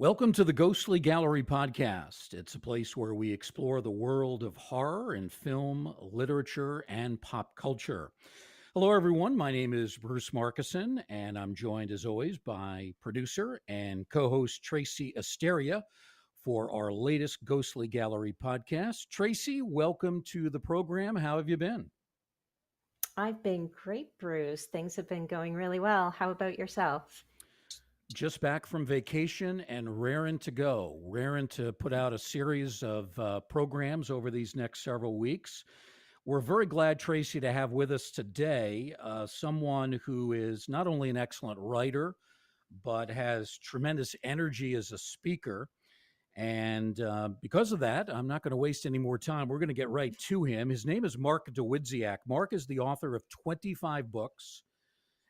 Welcome to the Ghostly Gallery podcast. It's a place where we explore the world of horror in film, literature, and pop culture. Hello, everyone. My name is Bruce Markison, and I'm joined, as always, by producer and co host Tracy Asteria for our latest Ghostly Gallery podcast. Tracy, welcome to the program. How have you been? I've been great, Bruce. Things have been going really well. How about yourself? Just back from vacation and raring to go, raring to put out a series of programs over these next several weeks. We're very glad, Tracy, to have with us today someone who is not only an excellent writer, but has tremendous energy as a speaker. And because of that, I'm not going to waste any more time. We're going to get right to him. His name is Mark Dawidziak. Mark is the author of 25 books,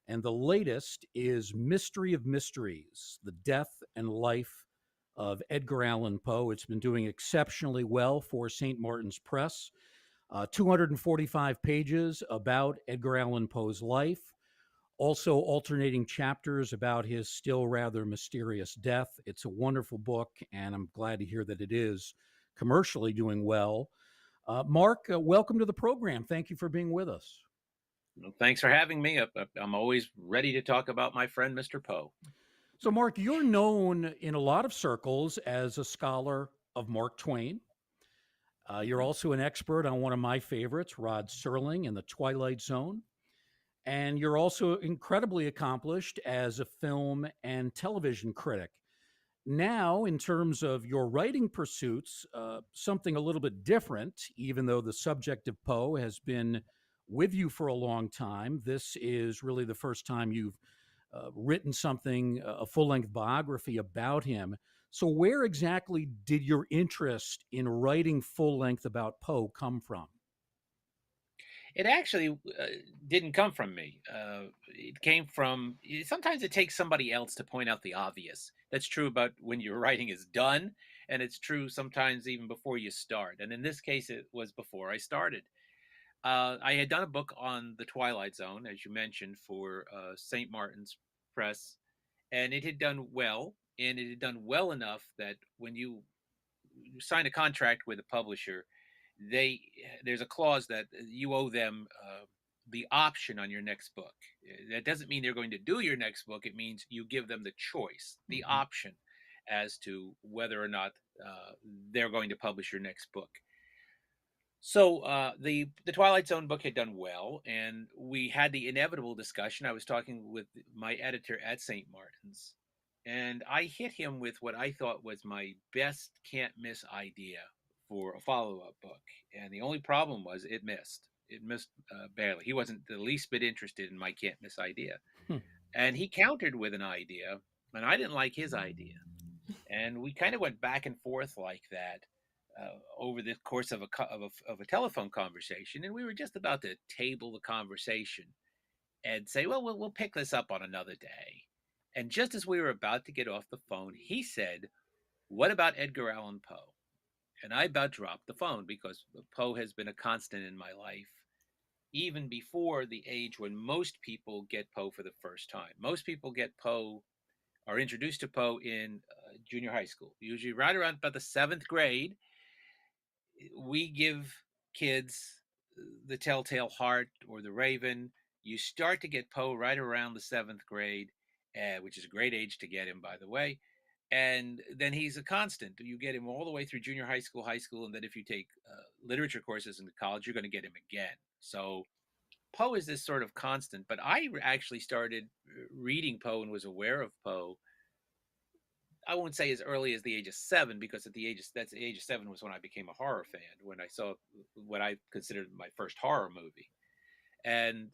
and the latest is Mystery of Mysteries: The Death and Life of Edgar Allan Poe. It's been doing exceptionally well for St. Martin's Press. 245 pages about Edgar Allan Poe's life, also alternating chapters about his still rather mysterious death. It's a wonderful book, and I'm glad to hear that it is commercially doing well. Mark, welcome to the program. Thank you for being with us. Well, thanks for having me. I'm always ready to talk about my friend, Mr. Poe. So, Mark, you're known in a lot of circles as a scholar of Mark Twain. You're also an expert on one of my favorites, Rod Serling and the Twilight Zone. And you're also incredibly accomplished as a film and television critic. Now, in terms of your writing pursuits, something a little bit different, even though the subject of Poe has been with you for a long time. This is really the first time you've written something, a full length biography about him. So, where exactly did your interest in writing full length about Poe come from? It actually didn't come from me. It came from sometimes it takes somebody else to point out the obvious. That's true about when your writing is done, and it's true sometimes even before you start. And in this case, it was before I started. I had done a book on the Twilight Zone, as you mentioned, for St. Martin's Press, and it had done well. And it had done well enough that when you sign a contract with a publisher, they there's a clause that you owe them the option on your next book. That doesn't mean they're going to do your next book. It means you give them the choice, the Mhm. option, as to whether or not they're going to publish your next book. So the Twilight Zone book had done well, and we had the inevitable discussion. I was talking with my editor at St. Martin's, and I hit him with what I thought was my best can't miss idea for a follow up book. And the only problem was it missed. It missed barely. He wasn't the least bit interested in my can't miss idea, Hmm. and he countered with an idea, and I didn't like his idea, and we kind of went back and forth like that over the course of a telephone conversation, and we were just about to table the conversation and say, well, we'll pick this up on another day. And just as we were about to get off the phone, he said, "What about Edgar Allan Poe?" And I about dropped the phone because Poe has been a constant in my life, even before the age when most people get Poe for the first time. Most people get Poe, are introduced to Poe in junior high school, usually right around about the seventh grade. We give kids the Telltale Heart or the Raven. You start to get Poe right around the seventh grade, which is a great age to get him, by the way. And then he's a constant. You get him all the way through junior high school, and then if you take literature courses in college, you're going to get him again. So Poe is this sort of constant. But I actually started reading Poe and was aware of Poe, I won't say as early as the age of 7, because at the age of that's the age of 7 was when I became a horror fan, when I saw what I considered my first horror movie. And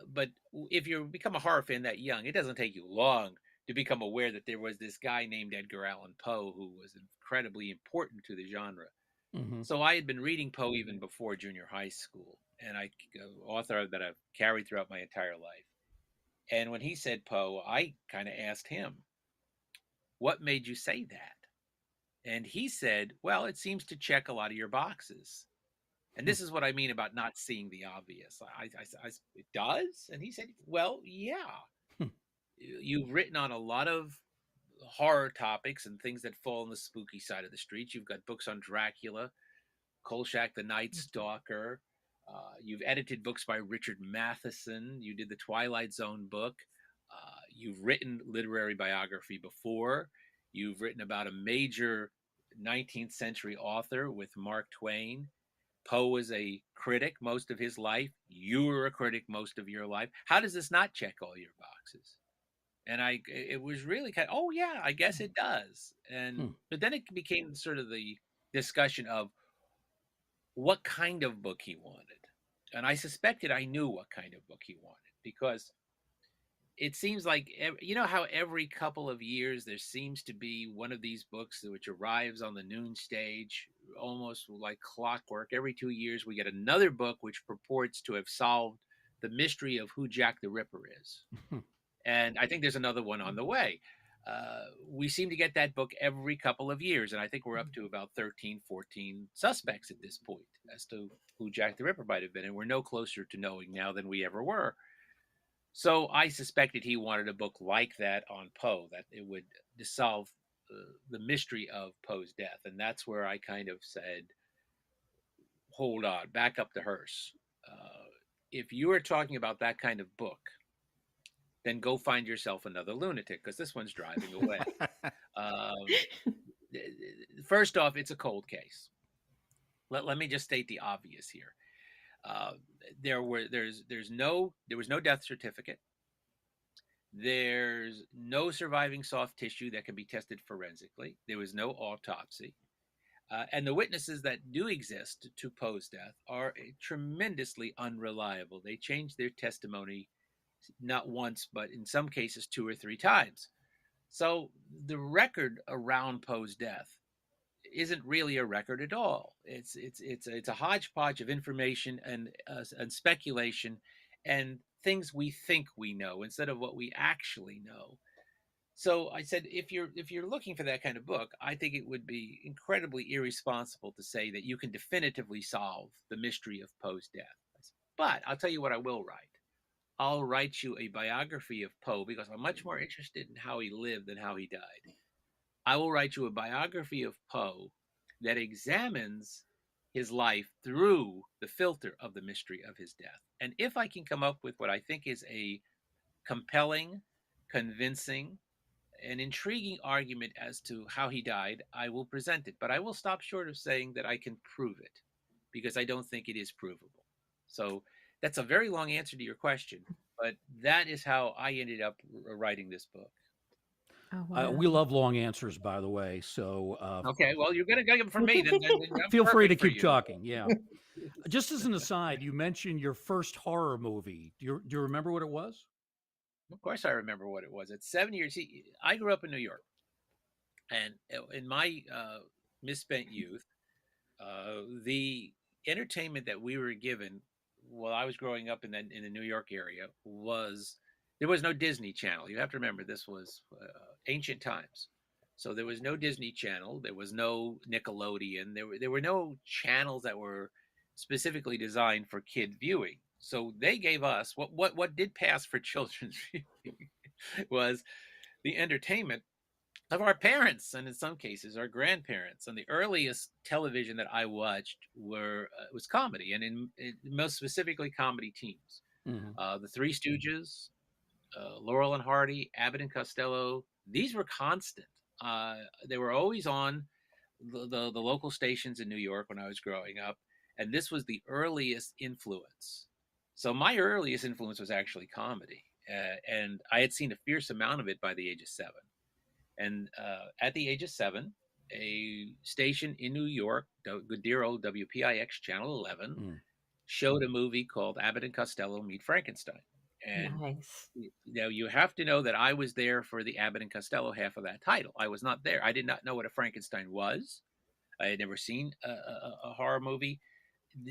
but if you become a horror fan that young, it doesn't take you long to become aware that there was this guy named Edgar Allan Poe who was incredibly important to the genre. Mhm. So I had been reading Poe even before junior high school, and I author that I've carried throughout my entire life. And when he said Poe, I kind of asked him, "What made you say that?" And he said, "Well, it seems to check a lot of your boxes." And Hmm. this is what I mean about not seeing the obvious. It does? And he said, "Well, yeah. Hmm. You've written on a lot of horror topics and things that fall on the spooky side of the street. You've got books on Dracula, Kolchak the Night Stalker. You've edited books by Richard Matheson. You did the Twilight Zone book. You've written literary biography before. You've written about a major 19th century author with Mark Twain. Poe was a critic most of his life. You were a critic most of your life. How does this not check all your boxes? And it was really kind of, oh yeah, I guess it does. But then it became sort of the discussion of what kind of book he wanted. And I suspected I knew what kind of book he wanted, because it seems like, you know how every couple of years there seems to be one of these books which arrives on the noon stage, almost like clockwork. Every 2 years we get another book which purports to have solved the mystery of who Jack the Ripper is. And I think there's another one on the way. We seem to get that book every couple of years, and I think we're up to about 13, 14 suspects at this point as to who Jack the Ripper might have been, and we're no closer to knowing now than we ever were. So I suspected he wanted a book like that on Poe, that it would solve the mystery of Poe's death. And that's where I kind of said, hold on, back up the hearse. If you are talking about that kind of book, then go find yourself another lunatic, because this one's driving away. First off, it's a cold case. Let me just state the obvious here. There was no death certificate. There's no surviving soft tissue that can be tested forensically. There was no autopsy. And the witnesses that do exist to Poe's death are tremendously unreliable. They change their testimony not once, but in some cases 2 or 3 times. So the record around Poe's death isn't really a record at all. It's a hodgepodge of information and speculation and things we think we know instead of what we actually know. So I said, if you're looking for that kind of book, I think it would be incredibly irresponsible to say that you can definitively solve the mystery of Poe's death. But I'll tell you what I will write. I'll write you a biography of Poe, because I'm much more interested in how he lived than how he died. I will write you a biography of Poe that examines his life through the filter of the mystery of his death. And if I can come up with what I think is a compelling, convincing, and intriguing argument as to how he died, I will present it. But I will stop short of saying that I can prove it, because I don't think it is provable. So that's a very long answer to your question, but that is how I ended up writing this book. Oh, wow. We love long answers, by the way. So okay, well, you're going to get them from me. Then feel free to keep talking. Yeah. Just as an aside, you mentioned your first horror movie. Do you remember what it was? Of course, I remember what it was. It's 7 years. See, I grew up in New York, and in my misspent youth, the entertainment that we were given while I was growing up in the New York area there was no Disney Channel. You have to remember, this was ancient times. So there was no Disney Channel. There was no Nickelodeon. There were no channels that were specifically designed for kid viewing. So they gave us what did pass for children's viewing was the entertainment of our parents, and in some cases our grandparents. And the earliest television that I watched was comedy, and most specifically comedy teams. Mm-hmm. The Three Stooges, Laurel and Hardy, Abbott and Costello. These were constant. They were always on the local stations in New York when I was growing up, and this was the earliest influence. So my earliest influence was actually comedy, and I had seen a fierce amount of it by the age of 7. And at the age of 7, a station in New York, good dear old WPIX Channel 11, showed a movie called Abbott and Costello Meet Frankenstein. And nice. You have to know that I was there for the Abbott and Costello half of that title. I was not there. I did not know what a Frankenstein was. I had never seen a horror movie.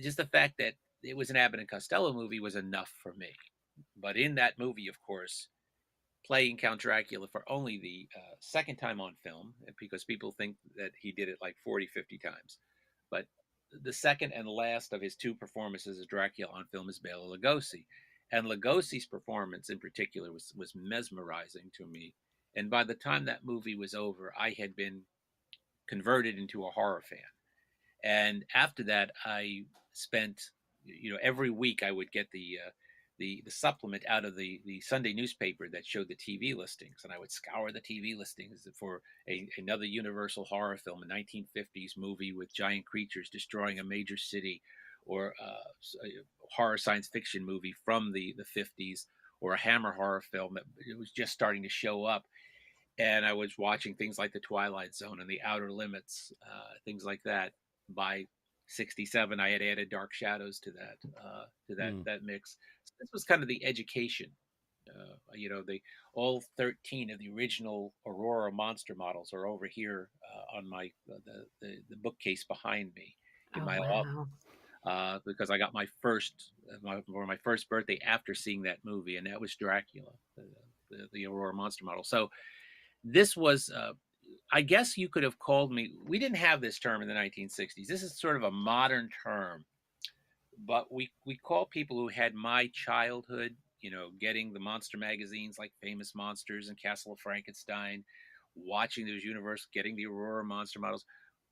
Just the fact that it was an Abbott and Costello movie was enough for me. But in that movie, of course, playing Count Dracula for only the second time on film, because people think that he did it like 40, 50 times. But the second and last of his 2 performances as Dracula on film is Bela Lugosi. And Lugosi's performance in particular was mesmerizing to me. And by the time that movie was over, I had been converted into a horror fan. And after that, I spent, every week I would get the supplement out of the Sunday newspaper that showed the TV listings, and I would scour the TV listings for another Universal horror film, a 1950s movie with giant creatures destroying a major city, or a horror science fiction movie from the 50s, or a Hammer horror film that it was just starting to show up. And I was watching things like The Twilight Zone and The Outer Limits, things like that. By 67, I had added Dark Shadows to that mix. So this was kind of the education. The all 13 of the original Aurora monster models are over here on my the bookcase behind me in Oh, my wow. office, because I got for my first birthday after seeing that movie, and that was Dracula, the Aurora monster model. So this was, I guess you could have called me, we didn't have this term in the 1960s. This is sort of a modern term, but we call people who had my childhood, getting the monster magazines like Famous Monsters and Castle of Frankenstein, watching those Universal, getting the Aurora monster models.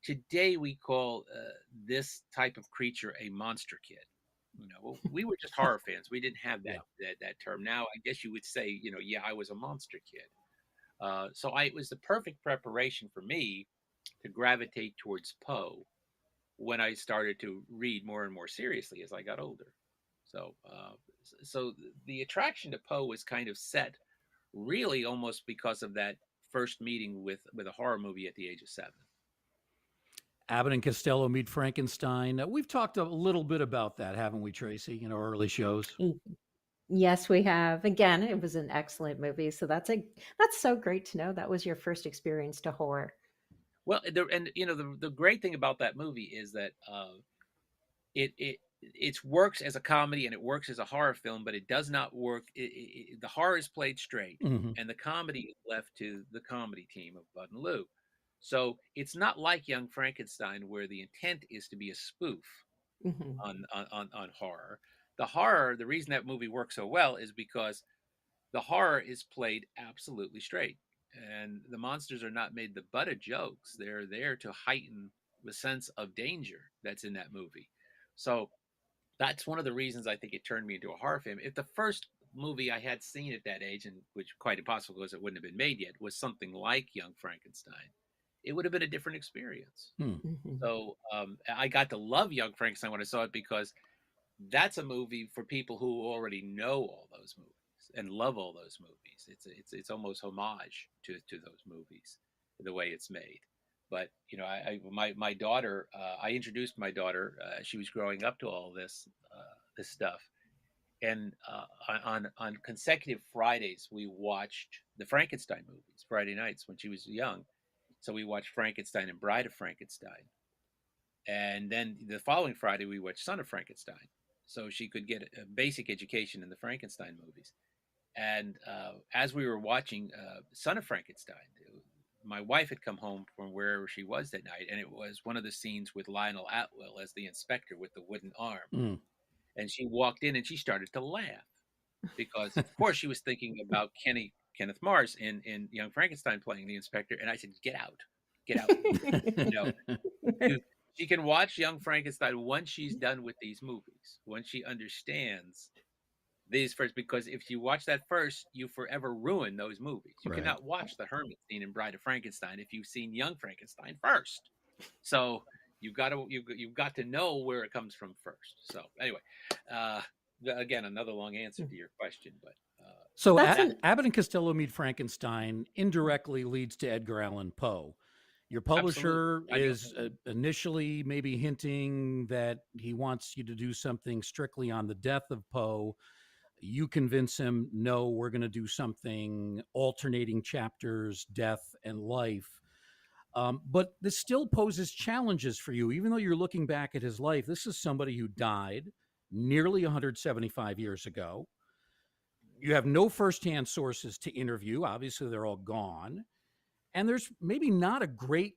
Today we call this type of creature a monster kid. We were just horror fans. We didn't have Yeah. that term. Now I guess you would say, yeah, I was a monster kid. So it was the perfect preparation for me to gravitate towards Poe when I started to read more and more seriously as I got older. So the attraction to Poe was kind of set, really almost because of that first meeting with a horror movie at the age of 7. Abbott and Costello Meet Frankenstein. We've talked a little bit about that, haven't we, Tracy, in our early shows? Yes, we have. Again, it was an excellent movie. So that's so great to know that was your first experience to horror. Well, the great thing about that movie is that it works as a comedy and it works as a horror film, but it does not work. The horror is played straight, and the comedy is left to the comedy team of Bud and Lou. So it's not like Young Frankenstein, where the intent is to be a spoof Mhm. on horror. The reason that movie works so well is because the horror is played absolutely straight, and the monsters are not made the butt of jokes. They're there to heighten the sense of danger that's in that movie. So that's one of the reasons I think it turned me into a horror fan. If the first movie I had seen at that age, and which quite impossible because it wouldn't have been made yet, was something like Young Frankenstein, it would have been a different experience. Mhm. So I got to love Young Frankenstein when I saw it, because that's a movie for people who already know all those movies and love all those movies. It's almost homage to those movies, the way it's made. But my daughter, I introduced my daughter. She was growing up to all this stuff, and on consecutive Fridays we watched the Frankenstein movies Friday nights when she was young. So we watched Frankenstein and Bride of Frankenstein, and then the following Friday we watched Son of Frankenstein, so she could get a basic education in the Frankenstein movies. And as we were watching Son of Frankenstein, my wife had come home from wherever she was that night, and it was one of the scenes with Lionel Atwill as the inspector with the wooden arm. And she walked in and she started to laugh because, of course, she was thinking about Kenneth Mars in Young Frankenstein playing the inspector. And I said, "Get out, get out." She can watch Young Frankenstein once she's done with these movies, once she understands these first, because if you watch that first, you forever ruin those movies. You Right. cannot watch the Hermit scene in Bride of Frankenstein if you've seen Young Frankenstein first. So you've got to know where it comes from first. So anyway, again, another long answer to your question, but So That's Abbott and Costello Meet Frankenstein indirectly leads to Edgar Allan Poe. Your publisher is initially maybe hinting that he wants you to do something strictly on the death of Poe. You convince him, no, we're going to do something alternating chapters, death and life. But this still poses challenges for you, even though you're looking back at his life. This is somebody who died nearly 175 years ago. You have no firsthand sources to interview. Obviously, they're all gone. And there's maybe not a great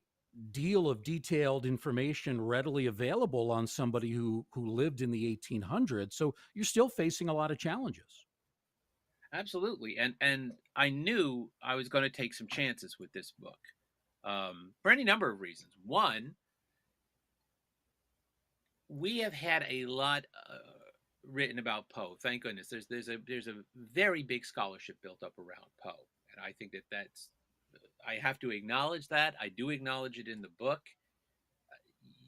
deal of detailed information readily available on somebody who lived in the 1800s. So you're still facing a lot of challenges. Absolutely. And I knew I was going to take some chances with this book, for any number of reasons. One, we have had a lot written about Poe. Thank goodness. There's a very big scholarship built up around Poe, and I think that that's, I have to acknowledge that. I do acknowledge it in the book.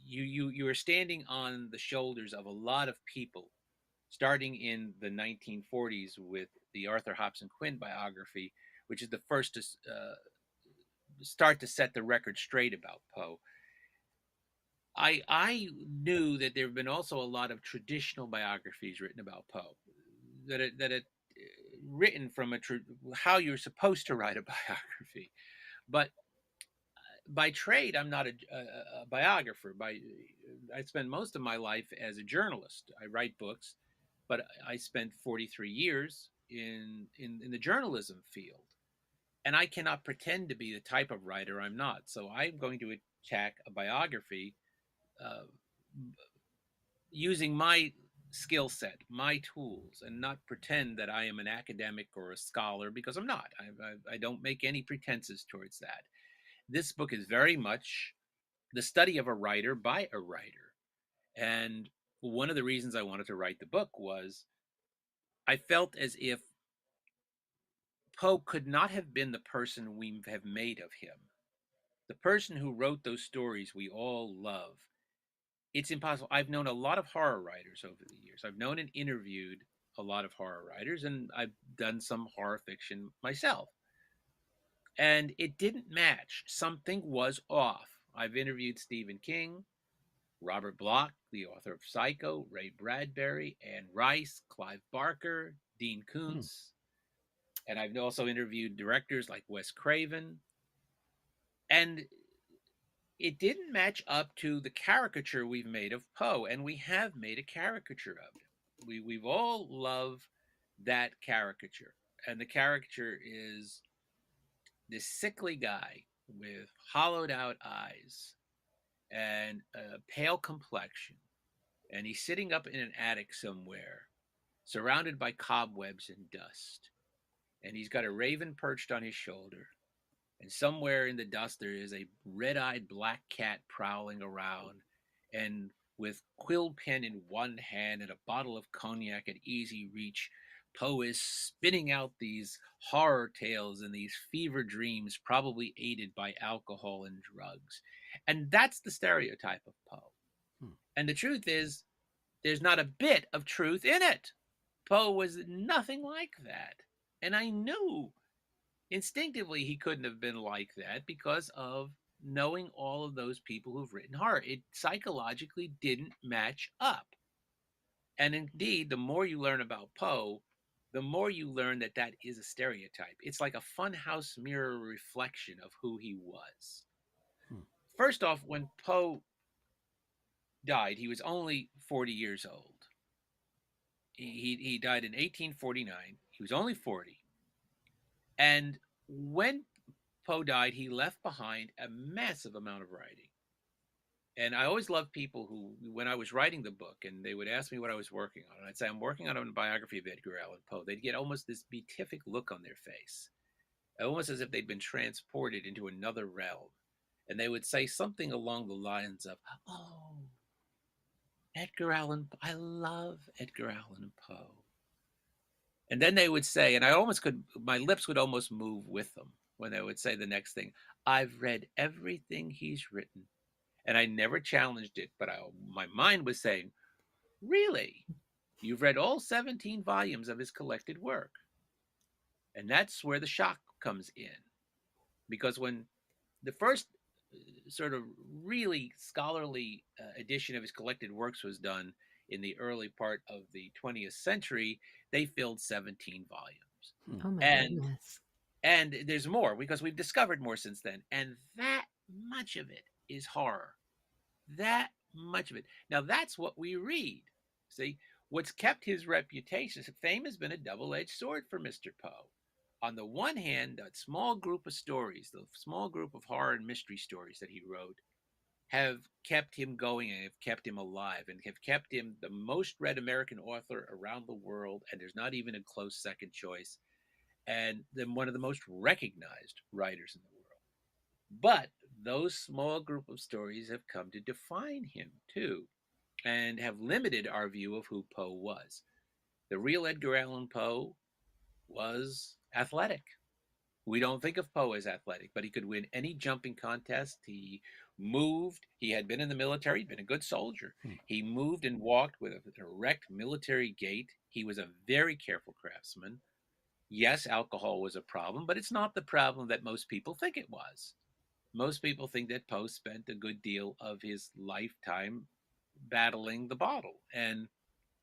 You are standing on the shoulders of a lot of people, starting in the 1940s with the Arthur Hobson Quinn biography, which is the first to start to set the record straight about Poe. I knew that there have been also a lot of traditional biographies written about Poe, that it written from how you're supposed to write a biography, but by trade I'm not a biographer. I spend most of my life as a journalist. I write books, but I spent 43 years in the journalism field, and I cannot pretend to be the type of writer I'm not. So I'm going to attack a biography uh, using my skill set, my tools, and not pretend that I am an academic or a scholar, because I'm not. I don't make any pretenses towards that. This book is very much the study of a writer by a writer. And one of the reasons I wanted to write the book was I felt as if Poe could not have been the person we have made of him. The person who wrote those stories we all love. It's impossible. I've known a lot of horror writers over the years. I've known and interviewed a lot of horror writers, and I've done some horror fiction myself. And it didn't match. Something was off. I've interviewed Stephen King, Robert Bloch, the author of Psycho, Ray Bradbury, Anne Rice, Clive Barker, Dean Hmm. Koontz, and I've also interviewed directors like Wes Craven. And it didn't match up to the caricature we've made of Poe, and we have made a caricature of him. We've all loved that caricature, and the caricature is this sickly guy with hollowed out eyes and a pale complexion, and he's sitting up in an attic somewhere, surrounded by cobwebs and dust, and he's got a raven perched on his shoulder. And somewhere in the dust, there is a red eyed black cat prowling around, and with quill pen in one hand and a bottle of cognac at easy reach, Poe is spinning out these horror tales and these fever dreams, probably aided by alcohol and drugs. And that's the stereotype of Poe. Hmm. And the truth is, there's not a bit of truth in it. Poe was nothing like that. And I knew instinctively he couldn't have been like that because of knowing all of those people who've written horror. It psychologically didn't match up. And indeed, the more you learn about Poe, the more you learn that that is a stereotype. It's like a funhouse mirror reflection of who he was. Hmm. First off, when Poe died, he was only 40 years old. He died in 1849. He was only 40. And when Poe died, he left behind a massive amount of writing. And I always loved people who, when I was writing the book and they would ask me what I was working on, and I'd say, I'm working on a biography of Edgar Allan Poe, they'd get almost this beatific look on their face, almost as if they'd been transported into another realm. And they would say something along the lines of, oh, Edgar Allan, I love Edgar Allan Poe. And then they would say, and I almost could, my lips would almost move with them when they would say the next thing, I've read everything he's written. And I never challenged it, but my mind was saying, really? You've read all 17 volumes of his collected work. And that's where the shock comes in. Because when the first sort of really scholarly edition of his collected works was done in the early part of the 20th century, they filled 17 volumes. Oh my And goodness. and there's more because we've discovered more since then. And that much of it is horror. That much of it. Now that's what we read. See, what's kept his reputation, fame has been a double-edged sword for Mr. Poe. On the one hand, that small group of stories, the small group of horror and mystery stories that he wrote, have kept him going and have kept him alive and have kept him the most read American author around the world. And there's not even a close second choice. and then one of the most recognized writers in the world. But those small group of stories have come to define him too, and have limited our view of who Poe was. The real Edgar Allan Poe was athletic. We don't think of Poe as athletic, but he could win any jumping contest. He moved. He had been in the military, been a good soldier. Hmm. He moved and walked with an erect military gait. He was a very careful craftsman. Yes, alcohol was a problem, but it's not the problem that most people think it was. Most people think that Poe spent a good deal of his lifetime battling the bottle. And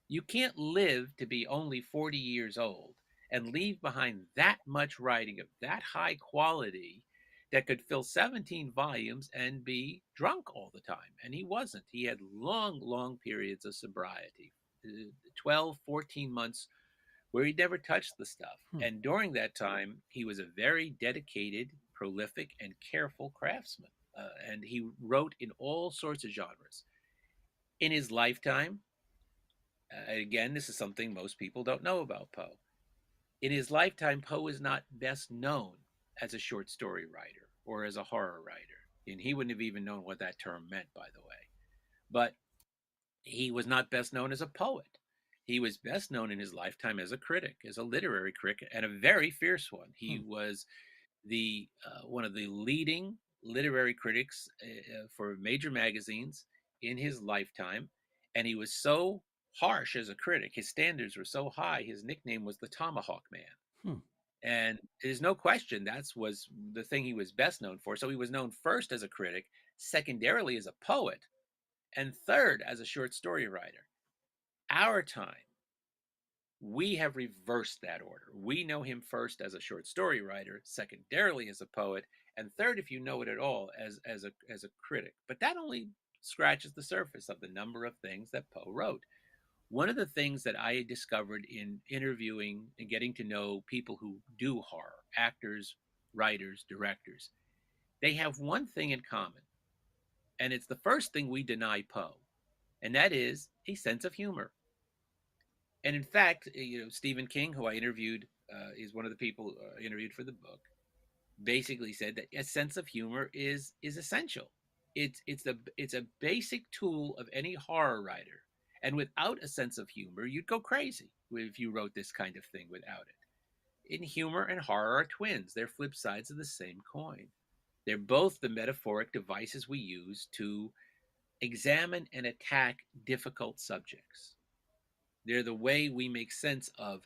you can't live to be only 40 years old and leave behind that much writing of that high quality that could fill 17 volumes and be drunk all the time. And he wasn't. He had long, long periods of sobriety, 12, 14 months where he never touched the stuff. Hmm. And during that time, he was a very dedicated, prolific, and careful craftsman. And he wrote in all sorts of genres. In his lifetime, again, this is something most people don't know about Poe. In his lifetime, Poe is not best known as a short story writer or as a horror writer. And he wouldn't have even known what that term meant, by the way. But he was not best known as a poet. He was best known in his lifetime as a critic, as a literary critic, and a very fierce one. He was the one of the leading literary critics for major magazines in his lifetime, and he was so harsh as a critic. His standards were so high. His nickname was the Tomahawk Man. And there's no question that was the thing he was best known for. So he was known first as a critic, secondarily as a poet, and third as a short story writer. Our time, we have reversed that order. We know him first as a short story writer, secondarily as a poet, and third, if you know it at all, as a critic. But that only scratches the surface of the number of things that Poe wrote. One of the things that I discovered in interviewing and getting to know people who do horror, actors, writers, directors, they have one thing in common. And it's the first thing we deny Poe, and that is a sense of humor. And in fact, Stephen King, who I interviewed, is one of the people I interviewed for the book, basically said that a sense of humor is essential. It's a basic tool of any horror writer. And without a sense of humor, you'd go crazy if you wrote this kind of thing without it. In humor and horror are twins. They're flip sides of the same coin. They're both the metaphoric devices we use to examine and attack difficult subjects. They're the way we make sense of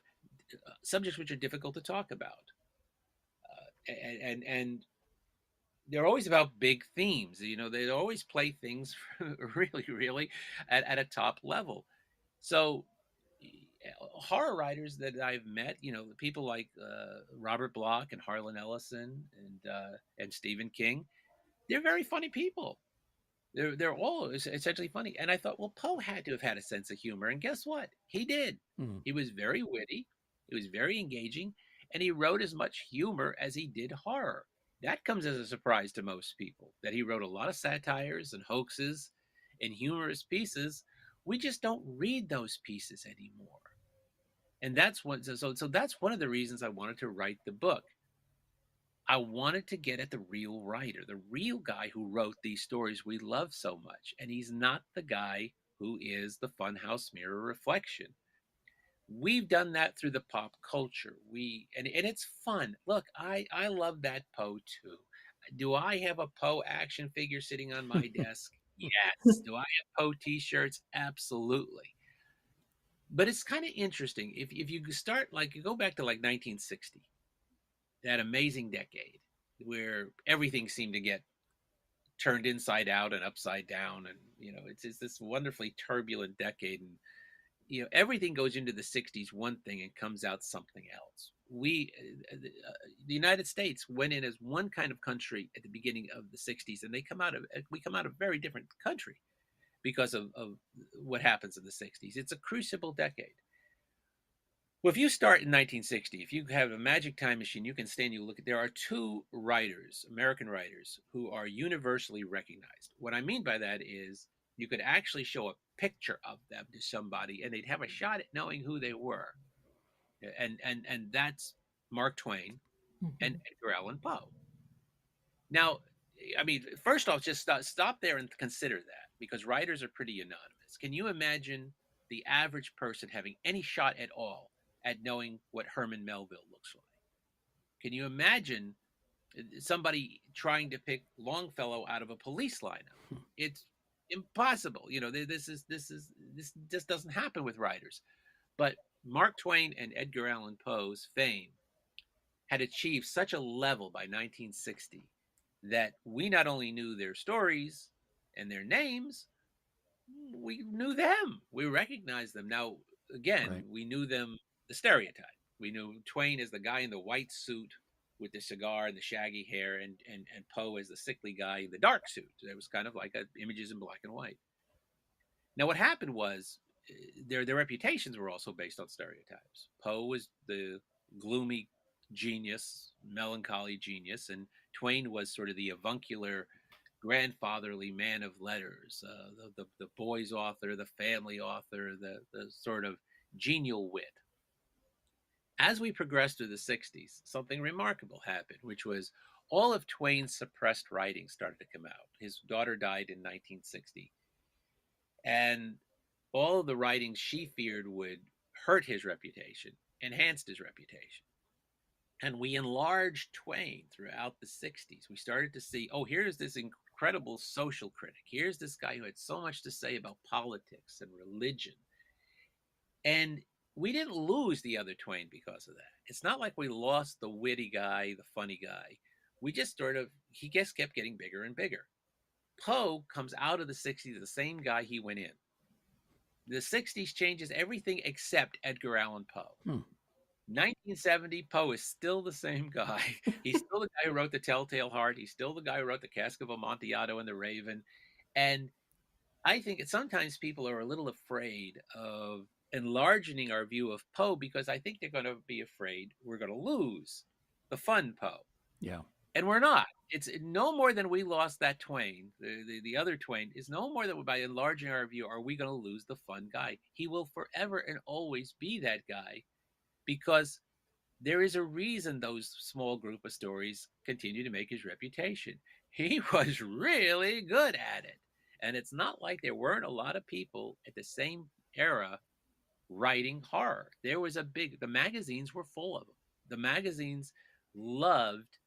subjects which are difficult to talk about. And they're always about big themes. They always play things really, really at a top level. So horror writers that I've met, people like Robert Bloch and Harlan Ellison and Stephen King, they're very funny people. They're all essentially funny. And I thought, well, Poe had to have had a sense of humor. And guess what? He did. He was very witty. He was very engaging. And he wrote as much humor as he did horror. That comes as a surprise to most people, that he wrote a lot of satires and hoaxes and humorous pieces. We just don't read those pieces anymore. And that's what, so that's one of the reasons I wanted to write the book. I wanted to get at the real writer, the real guy who wrote these stories we love so much. And he's not the guy who is the funhouse mirror reflection. We've done that through the pop culture. And it's fun. Look, I love that Poe too. Do I have a Poe action figure sitting on my desk? Yes. Do I have Poe t-shirts? Absolutely. But it's kind of interesting. If you start, you go back to 1960, that amazing decade where everything seemed to get turned inside out and upside down. And, it's this wonderfully turbulent decade. And, everything goes into the 60s one thing and comes out something else. The United States went in as one kind of country at the beginning of the 60s, and we come out a very different country because of what happens in the 60s. It's a crucible decade. Well, if you start in 1960, if you have a magic time machine, you can stand, you look at, there are two writers, American writers, who are universally recognized. What I mean by that is you could actually show a picture of them to somebody and they'd have a shot at knowing who they were. And that's Mark Twain, and Mhm. Edgar Allan Poe. Now, I mean, first off, just stop there and consider that, because writers are pretty anonymous. Can you imagine the average person having any shot at all at knowing what Herman Melville looks like? Can you imagine somebody trying to pick Longfellow out of a police lineup? It's impossible. This just doesn't happen with writers. But Mark Twain and Edgar Allan Poe's fame had achieved such a level by 1960 that we not only knew their stories and their names, we knew them. We recognized them. Now, again, Right. we knew them, the stereotype. We knew Twain as the guy in the white suit with the cigar and the shaggy hair, and Poe as the sickly guy in the dark suit. There was kind of like images in black and white. Now, what happened was their reputations were also based on stereotypes. Poe was the gloomy genius, melancholy genius, and Twain was sort of the avuncular, grandfatherly man of letters, the boys' author, the family author, the sort of genial wit. As we progressed through the 60s, something remarkable happened, which was all of Twain's suppressed writings started to come out. His daughter died in 1960, and all of the writings she feared would hurt his reputation enhanced his reputation. And we enlarged Twain throughout the 60s. We started to see, oh, here's this incredible social critic. Here's this guy who had so much to say about politics and religion. And we didn't lose the other Twain because of that. It's not like we lost the witty guy, the funny guy. We just he just kept getting bigger and bigger. Poe comes out of the 60s the same guy he went in. The 60s changes everything except Edgar Allan Poe. 1970, Poe is still the same guy. He's still the guy who wrote The Telltale Heart. He's still the guy who wrote The Cask of Amontillado and The Raven. And I think sometimes people are a little afraid of enlarging our view of Poe, because I think they're going to be afraid we're going to lose the fun Poe. Yeah. And we're not. It's no more than we lost that Twain. The other Twain is no more than by enlarging our view are we going to lose the fun guy. He will forever and always be that guy, because there is a reason those small group of stories continue to make his reputation. He was really good at it. And it's not like there weren't a lot of people at the same era writing horror. The magazines were full of them. The magazines loved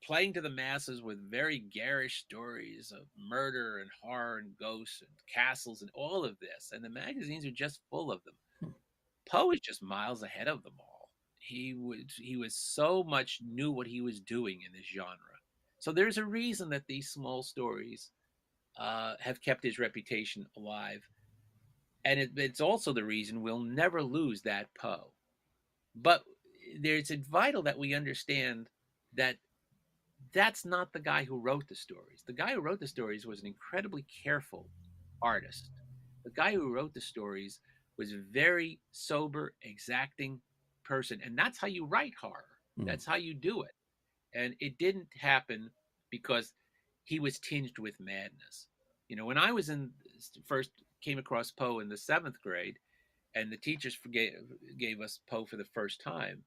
playing to the masses with very garish stories of murder and horror and ghosts and castles and all of this. And the magazines are just full of them. Poe is just miles ahead of them all. He was so much knew what he was doing in this genre. So there's a reason that these small stories have kept his reputation alive, and it's also the reason we'll never lose that Poe. But it's vital that we understand that that's not the guy who wrote the stories. The guy who wrote the stories was an incredibly careful artist. The guy who wrote the stories was a very sober, exacting person. And that's how you write horror. That's how you do it. And it didn't happen because he was tinged with madness. When I was first came across Poe in the 7th grade, and the teachers gave us Poe for the first time,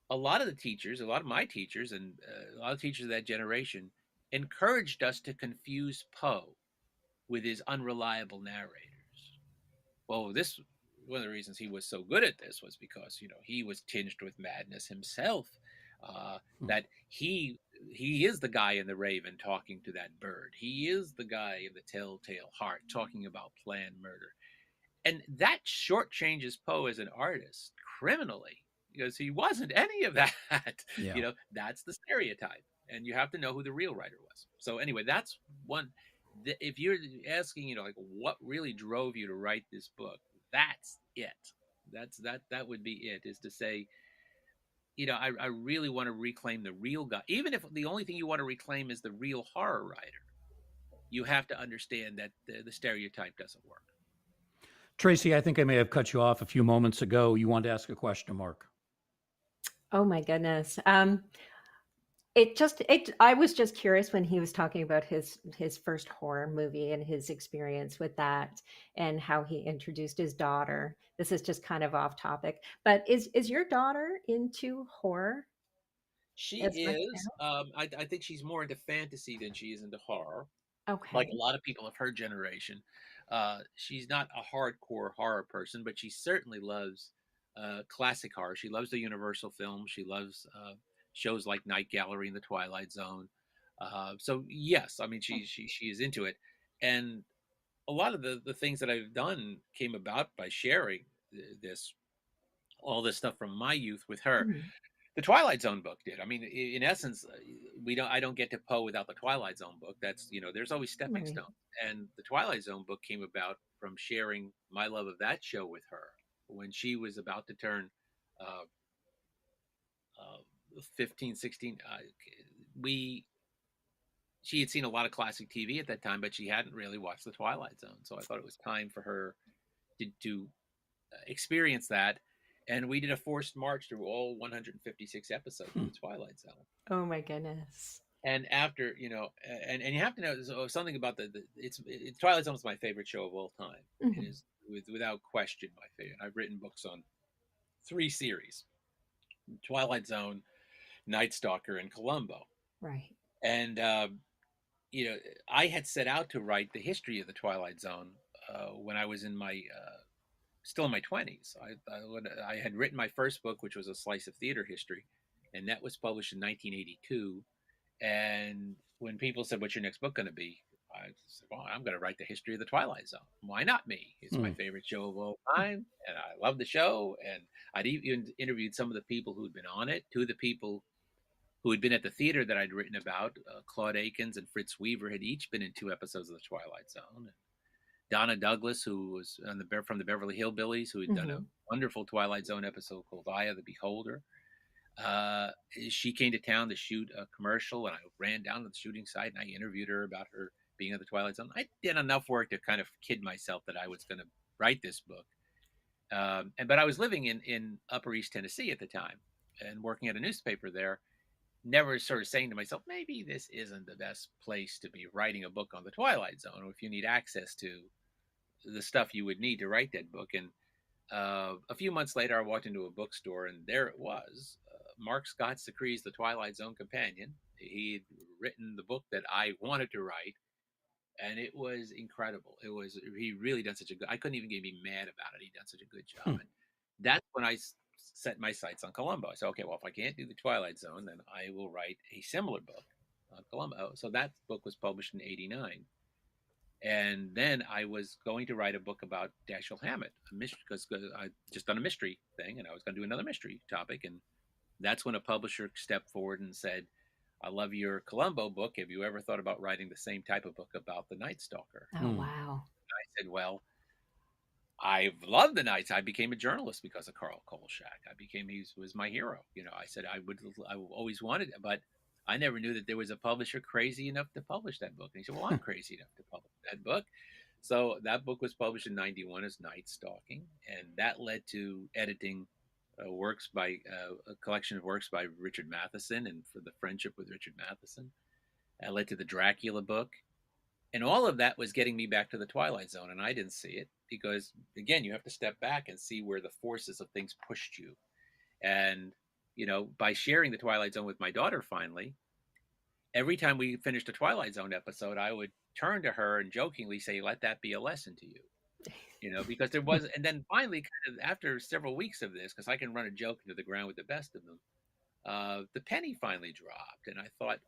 a lot of my teachers, and a lot of teachers of that generation encouraged us to confuse Poe with his unreliable narrators. Well, one of the reasons he was so good at this was because he was tinged with madness himself. That he is the guy in The Raven talking to that bird. He is the guy in The Telltale Heart talking about planned murder, and that shortchanges Poe as an artist criminally, because he wasn't any of that. Yeah. That's the stereotype, and you have to know who the real writer was. So anyway, that's one. If you're asking, like what really drove you to write this book, that's it. That would be it. Is to say, I really want to reclaim the real guy, even if the only thing you want to reclaim is the real horror writer. You have to understand that the stereotype doesn't work. Tracy, I think I may have cut you off a few moments ago. You wanted to ask a question, Mark. Oh my goodness. I was just curious when he was talking about his first horror movie and his experience with that and how he introduced his daughter. This is just kind of off topic, but is your daughter into horror She as much is. now? I think she's more into fantasy than she is into horror. Like a Okay. lot of people of her generation. She's not a hardcore horror person, but she certainly loves classic horror. She loves the Universal films. She loves shows like Night Gallery and The Twilight Zone. So yes, I mean she is into it, and a lot of the things that I've done came about by sharing this all this stuff from my youth with her. Mhm. The Twilight Zone book did. I mean, in essence, we don't. I don't get to Poe without the Twilight Zone book. That's there's always stepping Right. stones, and the Twilight Zone book came about from sharing my love of that show with her when she was about to turn uh, uh, 15, 16. We She had seen a lot of classic TV at that time, but she hadn't really watched the Twilight Zone. So I thought it was time for her to experience that. And we did a forced march through all 156 episodes of Hmm. the Twilight Zone. Oh my goodness. And after and you have to know something about Twilight Zone is my favorite show of all time. It Mhm. is without question my favorite. I've written books on three series: Twilight Zone, Night Stalker, and Columbo. Right. And you know, I had set out to write the history of the Twilight Zone when I was in my still in my 20s. I had written my first book, which was a slice of theater history, and that was published in 1982. And when people said, "What's your next book going to be?" I said, "Well, I'm going to write the history of the Twilight Zone. Why not me? It's my Hmm. favorite show of all time, and I love the show." And I'd even interviewed some of the people who'd been on it. Two of the people who had been at the theater that I'd written about, Claude Akins and Fritz Weaver, had each been in two episodes of the Twilight Zone. And Donna Douglas, who was from the Beverly Hillbillies, who had done a Mhm. wonderful Twilight Zone episode called Eye of the Beholder. Uh, she came to town to shoot a commercial, and I ran down to the shooting site and I interviewed her about her being at the Twilight Zone. I did enough work to kind of kid myself that I was going to write this book. But I was living in Upper East Tennessee at the time and working at a newspaper there. Never sort of saying to myself, maybe this isn't the best place to be writing a book on the Twilight Zone, or if you need access to the stuff you would need to write that book. And a few months later, I walked into a bookstore, and there it was. Mark Scott Secree's The Twilight Zone Companion. He'd written the book that I wanted to write, and it was incredible. He really done such a good. I couldn't even be mad about it. He done such a good job, Hmm. and that's when I set my sights on Columbo. I said, okay, well, if I can't do the Twilight Zone, then I will write a similar book on Columbo. So that book was published in '89. And then I was going to write a book about Dashiell Hammett, a mystery, because I just done a mystery thing, and I was going to do another mystery topic. And that's when a publisher stepped forward and said, "I love your Columbo book. Have you ever thought about writing the same type of book about the Night Stalker?" Oh Hmm. wow. I said, "Well, I've loved the Knights. I became a journalist because of Carl Kolchak. He was my hero. I said I always wanted it, but I never knew that there was a publisher crazy enough to publish that book." And he said, "Well, I'm crazy enough to publish that book." So that book was published in '91 as Night Stalking, and that led to editing a collection of works by Richard Matheson, and for the friendship with Richard Matheson. That led to the Dracula book, and all of that was getting me back to the Twilight Zone, and I didn't see it because, again, you have to step back and see where the forces of things pushed you. And by sharing the Twilight Zone with my daughter, finally, every time we finished a Twilight Zone episode, I would turn to her and jokingly say, "Let that be a lesson to you." Because there was, and then finally, kind of after several weeks of this, because I can run a joke into the ground with the best of them, the penny finally dropped, and I thought,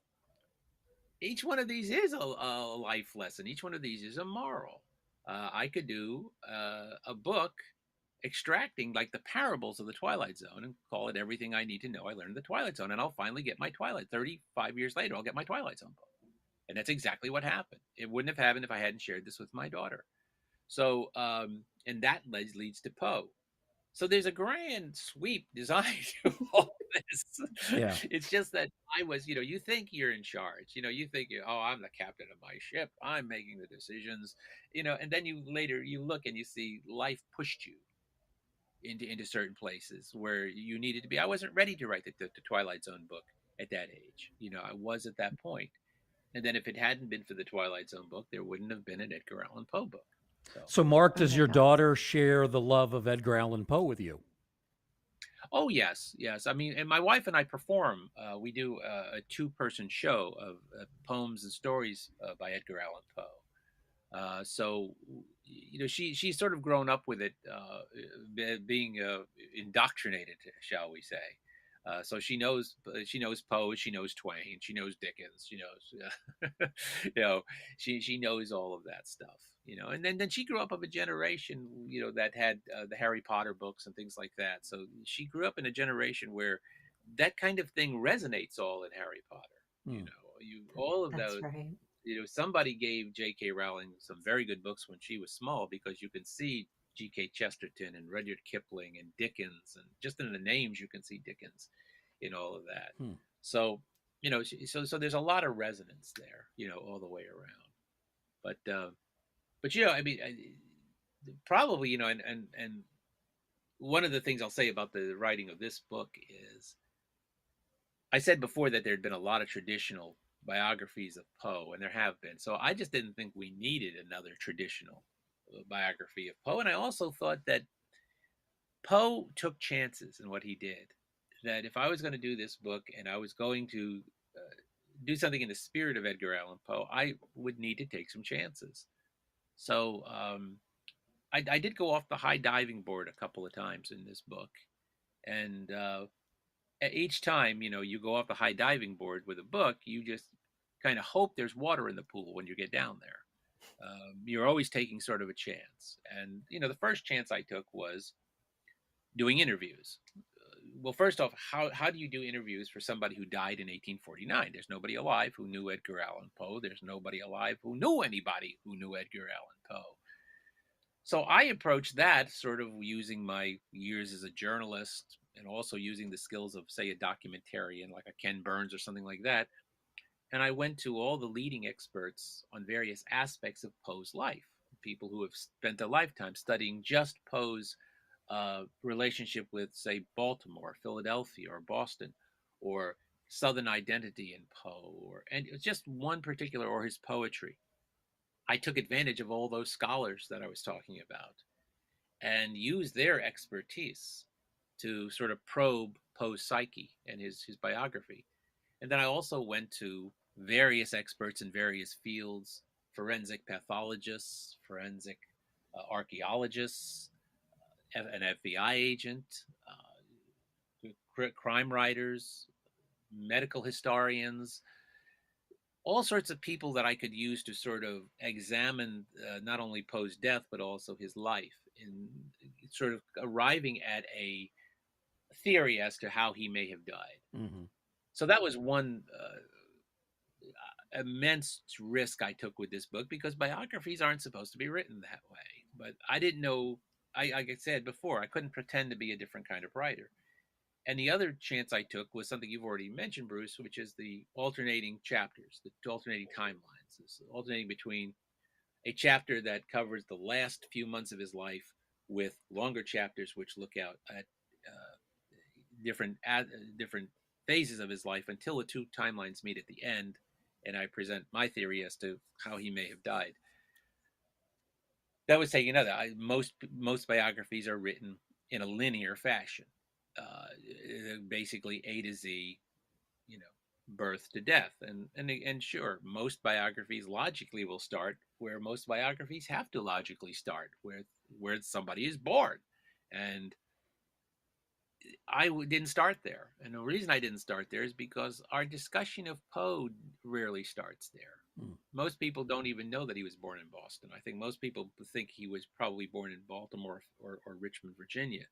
each one of these is a life lesson. Each one of these is a moral. I could do a book extracting like the parables of the Twilight Zone and call it Everything I Need to Know I Learned in the Twilight Zone. And I'll finally get my 35 years later, I'll get my Twilight Zone book. And that's exactly what happened. It wouldn't have happened if I hadn't shared this with my daughter. So, and that leads to Poe. So there's a grand sweep designed to all this. Yeah. It's just that you think you're in charge. You think, oh, I'm the captain of my ship. I'm making the decisions. And then you look and you see life pushed you into certain places where you needed to be. I wasn't ready to write the Twilight Zone book at that age. I was at that point. And then if it hadn't been for the Twilight Zone book, there wouldn't have been an Edgar Allan Poe book. So, Mark, Oh does my your God. daughter share the love of Edgar Allan Poe with you? Oh yes, yes. I mean, and my wife and I perform. We do a two-person show of poems and stories by Edgar Allan Poe. So she's sort of grown up with it, being indoctrinated, shall we say? So she knows Poe, she knows Twain, she knows Dickens, she knows you know she knows all of that stuff. And then she grew up of a generation that had the Harry Potter books and things like that. So she grew up in a generation where that kind of thing resonates all in Harry Potter. Hmm. All of That's those. right. Somebody gave J.K. Rowling some very good books when she was small, because you can see G.K. Chesterton and Rudyard Kipling and Dickens, and just in the names you can see Dickens in all of that. Hmm. So so there's a lot of resonance there, all the way around. But I mean, probably and one of the things I'll say about the writing of this book is, I said before that there had been a lot of traditional biographies of Poe, and there have been. So I just didn't think we needed another traditional biography of Poe. And I also thought that Poe took chances in what he did. That if I was going to do this book and I was going to do something in the spirit of Edgar Allan Poe, I would need to take some chances. So I did go off the high diving board a couple of times in this book. And each time, you go off the high diving board with a book, you just kind of hope there's water in the pool when you get down there. You're always taking sort of a chance. And, the first chance I took was doing interviews. Well, first off, how do you do interviews for somebody who died in 1849? There's nobody alive who knew Edgar Allan Poe. There's nobody alive who knew anybody who knew Edgar Allan Poe. So I approached that sort of using my years as a journalist, and also using the skills of, say, a documentarian like a Ken Burns or something like that. And I went to all the leading experts on various aspects of Poe's life, people who have spent a lifetime studying just Poe's relationship with, say, Baltimore, Philadelphia, or Boston, or Southern identity in Poe, and it was just one particular, or his poetry. I took advantage of all those scholars that I was talking about and used their expertise to sort of probe Poe's psyche and his biography. And then I also went to various experts in various fields: forensic pathologists, forensic archaeologists, an FBI agent, crime writers, medical historians, all sorts of people that I could use to sort of examine not only Poe's death, but also his life, in sort of arriving at a theory as to how he may have died. Mm-hmm. So that was one immense risk I took with this book, because biographies aren't supposed to be written that way. But I didn't know, like I said before, I couldn't pretend to be a different kind of writer. And the other chance I took was something you've already mentioned, Bruce, which is the alternating chapters, the alternating timelines, this alternating between a chapter that covers the last few months of his life with longer chapters which look out at different phases of his life, until the two timelines meet at the end, and I present my theory as to how he may have died. That would say, most biographies are written in a linear fashion, basically A to Z, birth to death, and sure, most biographies logically will start where most biographies have to logically start, where somebody is born, and I didn't start there. And the reason I didn't start there is because our discussion of Poe rarely starts there. Mm. Most people don't even know that he was born in Boston. I think most people think he was probably born in Baltimore or Richmond, Virginia.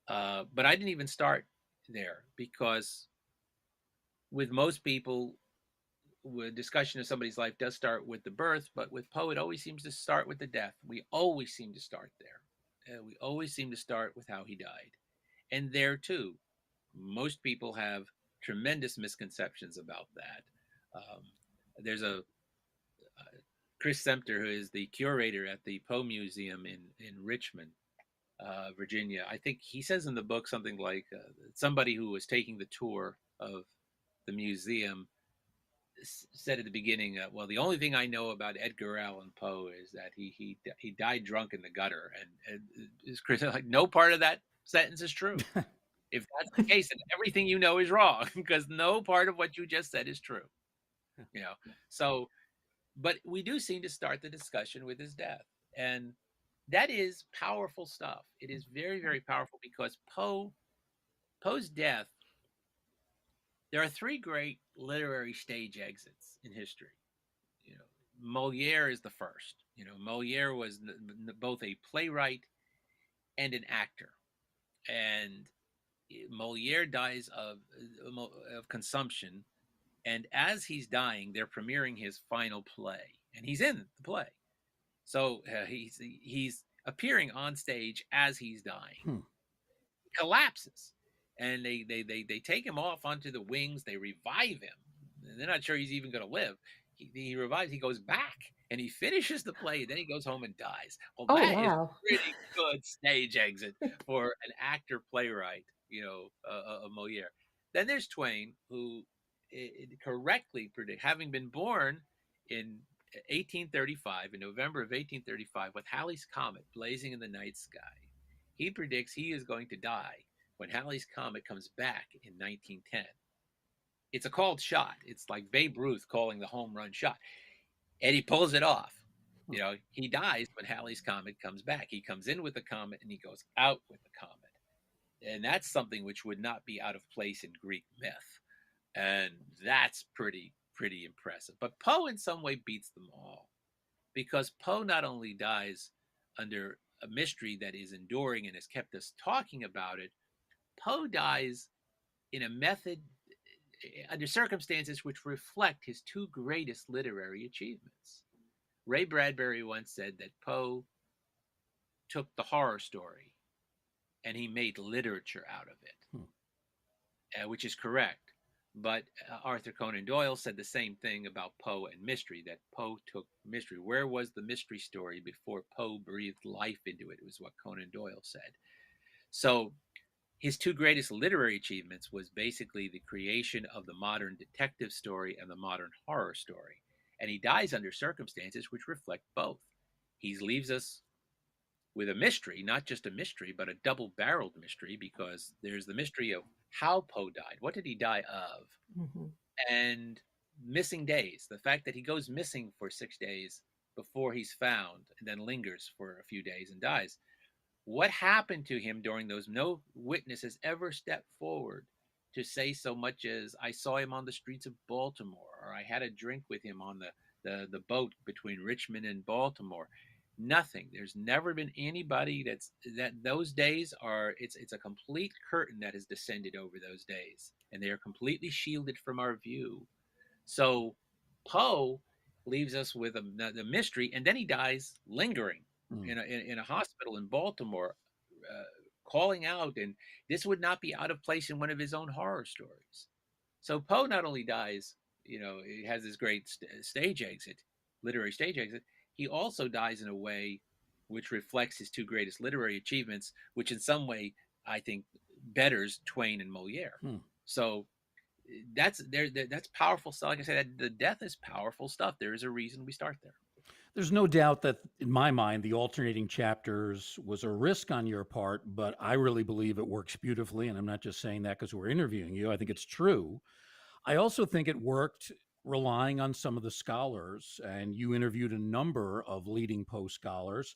But I didn't even start there, because with most people, with discussion of somebody's life does start with the birth, but with Poe, it always seems to start with the death. We always seem to start there. We always seem to start with how he died. And there too, most people have tremendous misconceptions about that. There's a Chris Sempter, who is the curator at the Poe Museum in Richmond, Virginia. I think he says in the book something like somebody who was taking the tour of the museum said at the beginning, well, the only thing I know about Edgar Allan Poe is that he died drunk in the gutter, and Chris like, no part of that sentence is true. If that's the case, then everything you know is wrong, because no part of what you just said is true. So, but we do seem to start the discussion with his death, and that is powerful stuff. It is very, very powerful, because Poe's death. There are three great literary stage exits in history. Moliere is the first. Moliere was both a playwright and an actor, and Moliere dies of consumption. And as he's dying, they're premiering his final play, and he's in the play. So he's appearing on stage as he's dying. Collapses, and they take him off onto the wings. They revive him. And they're not sure he's even going to live. He revives. He goes back and he finishes the play. Then he goes home and dies. Well, that is a pretty good stage exit for an actor playwright. Moliere. Then there's Twain, who correctly predict, having been born in 1835, in November of 1835, with Halley's Comet blazing in the night sky. He predicts he is going to die when Halley's Comet comes back in 1910. It's a called shot. It's like Babe Ruth calling the home run shot. And he pulls it off. He dies when Halley's Comet comes back. He comes in with the comet and he goes out with the comet. And that's something which would not be out of place in Greek myth. And that's pretty impressive. But Poe in some way beats them all, because Poe not only dies under a mystery that is enduring and has kept us talking about it, Poe dies in a method, under circumstances which reflect his two greatest literary achievements. Ray Bradbury once said that Poe took the horror story and he made literature out of it, which is correct. But Arthur Conan Doyle said the same thing about Poe and mystery, that Poe took mystery. Where was the mystery story before Poe breathed life into it? It was what Conan Doyle said. So his two greatest literary achievements was basically the creation of the modern detective story and the modern horror story. And he dies under circumstances which reflect both. He leaves us with a mystery, not just a mystery, but a double-barreled mystery, because there's the mystery of how Poe died. What did he die of? Mm-hmm. And missing days. The fact that he goes missing for 6 days before he's found, and then lingers for a few days and dies. What happened to him during those? No witness has ever stepped forward to say so much as, I saw him on the streets of Baltimore, or I had a drink with him on the boat between Richmond and Baltimore. Nothing. There's never been anybody that those days are, it's a complete curtain that has descended over those days, and they are completely shielded from our view. So Poe leaves us with the mystery, and then he dies lingering in a hospital in Baltimore, calling out, and this would not be out of place in one of his own horror stories. So Poe not only dies, he has this great stage exit, literary stage exit, he also dies in a way which reflects his two greatest literary achievements, which in some way, I think, betters Twain and Moliere. So that's powerful stuff. Like I said, the death is powerful stuff. There is a reason we start there. There's no doubt that, in my mind, the alternating chapters was a risk on your part, but I really believe it works beautifully. And I'm not just saying that because we're interviewing you. I think it's true. I also think it worked relying on some of the scholars, and you interviewed a number of leading Poe scholars.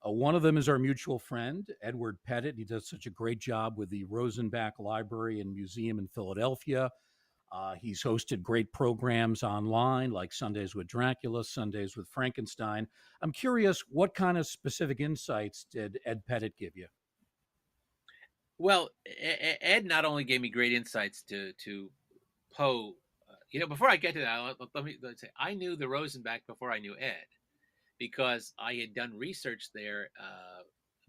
One of them is our mutual friend, Edward Pettit. He does such a great job with the Rosenbach Library and Museum in Philadelphia. He's hosted great programs online like Sundays with Dracula, Sundays with Frankenstein. I'm curious, what kind of specific insights did Ed Pettit give you? Well, Ed not only gave me great insights to Poe. Before I get to that, let's say I knew the Rosenbach before I knew Ed, because I had done research there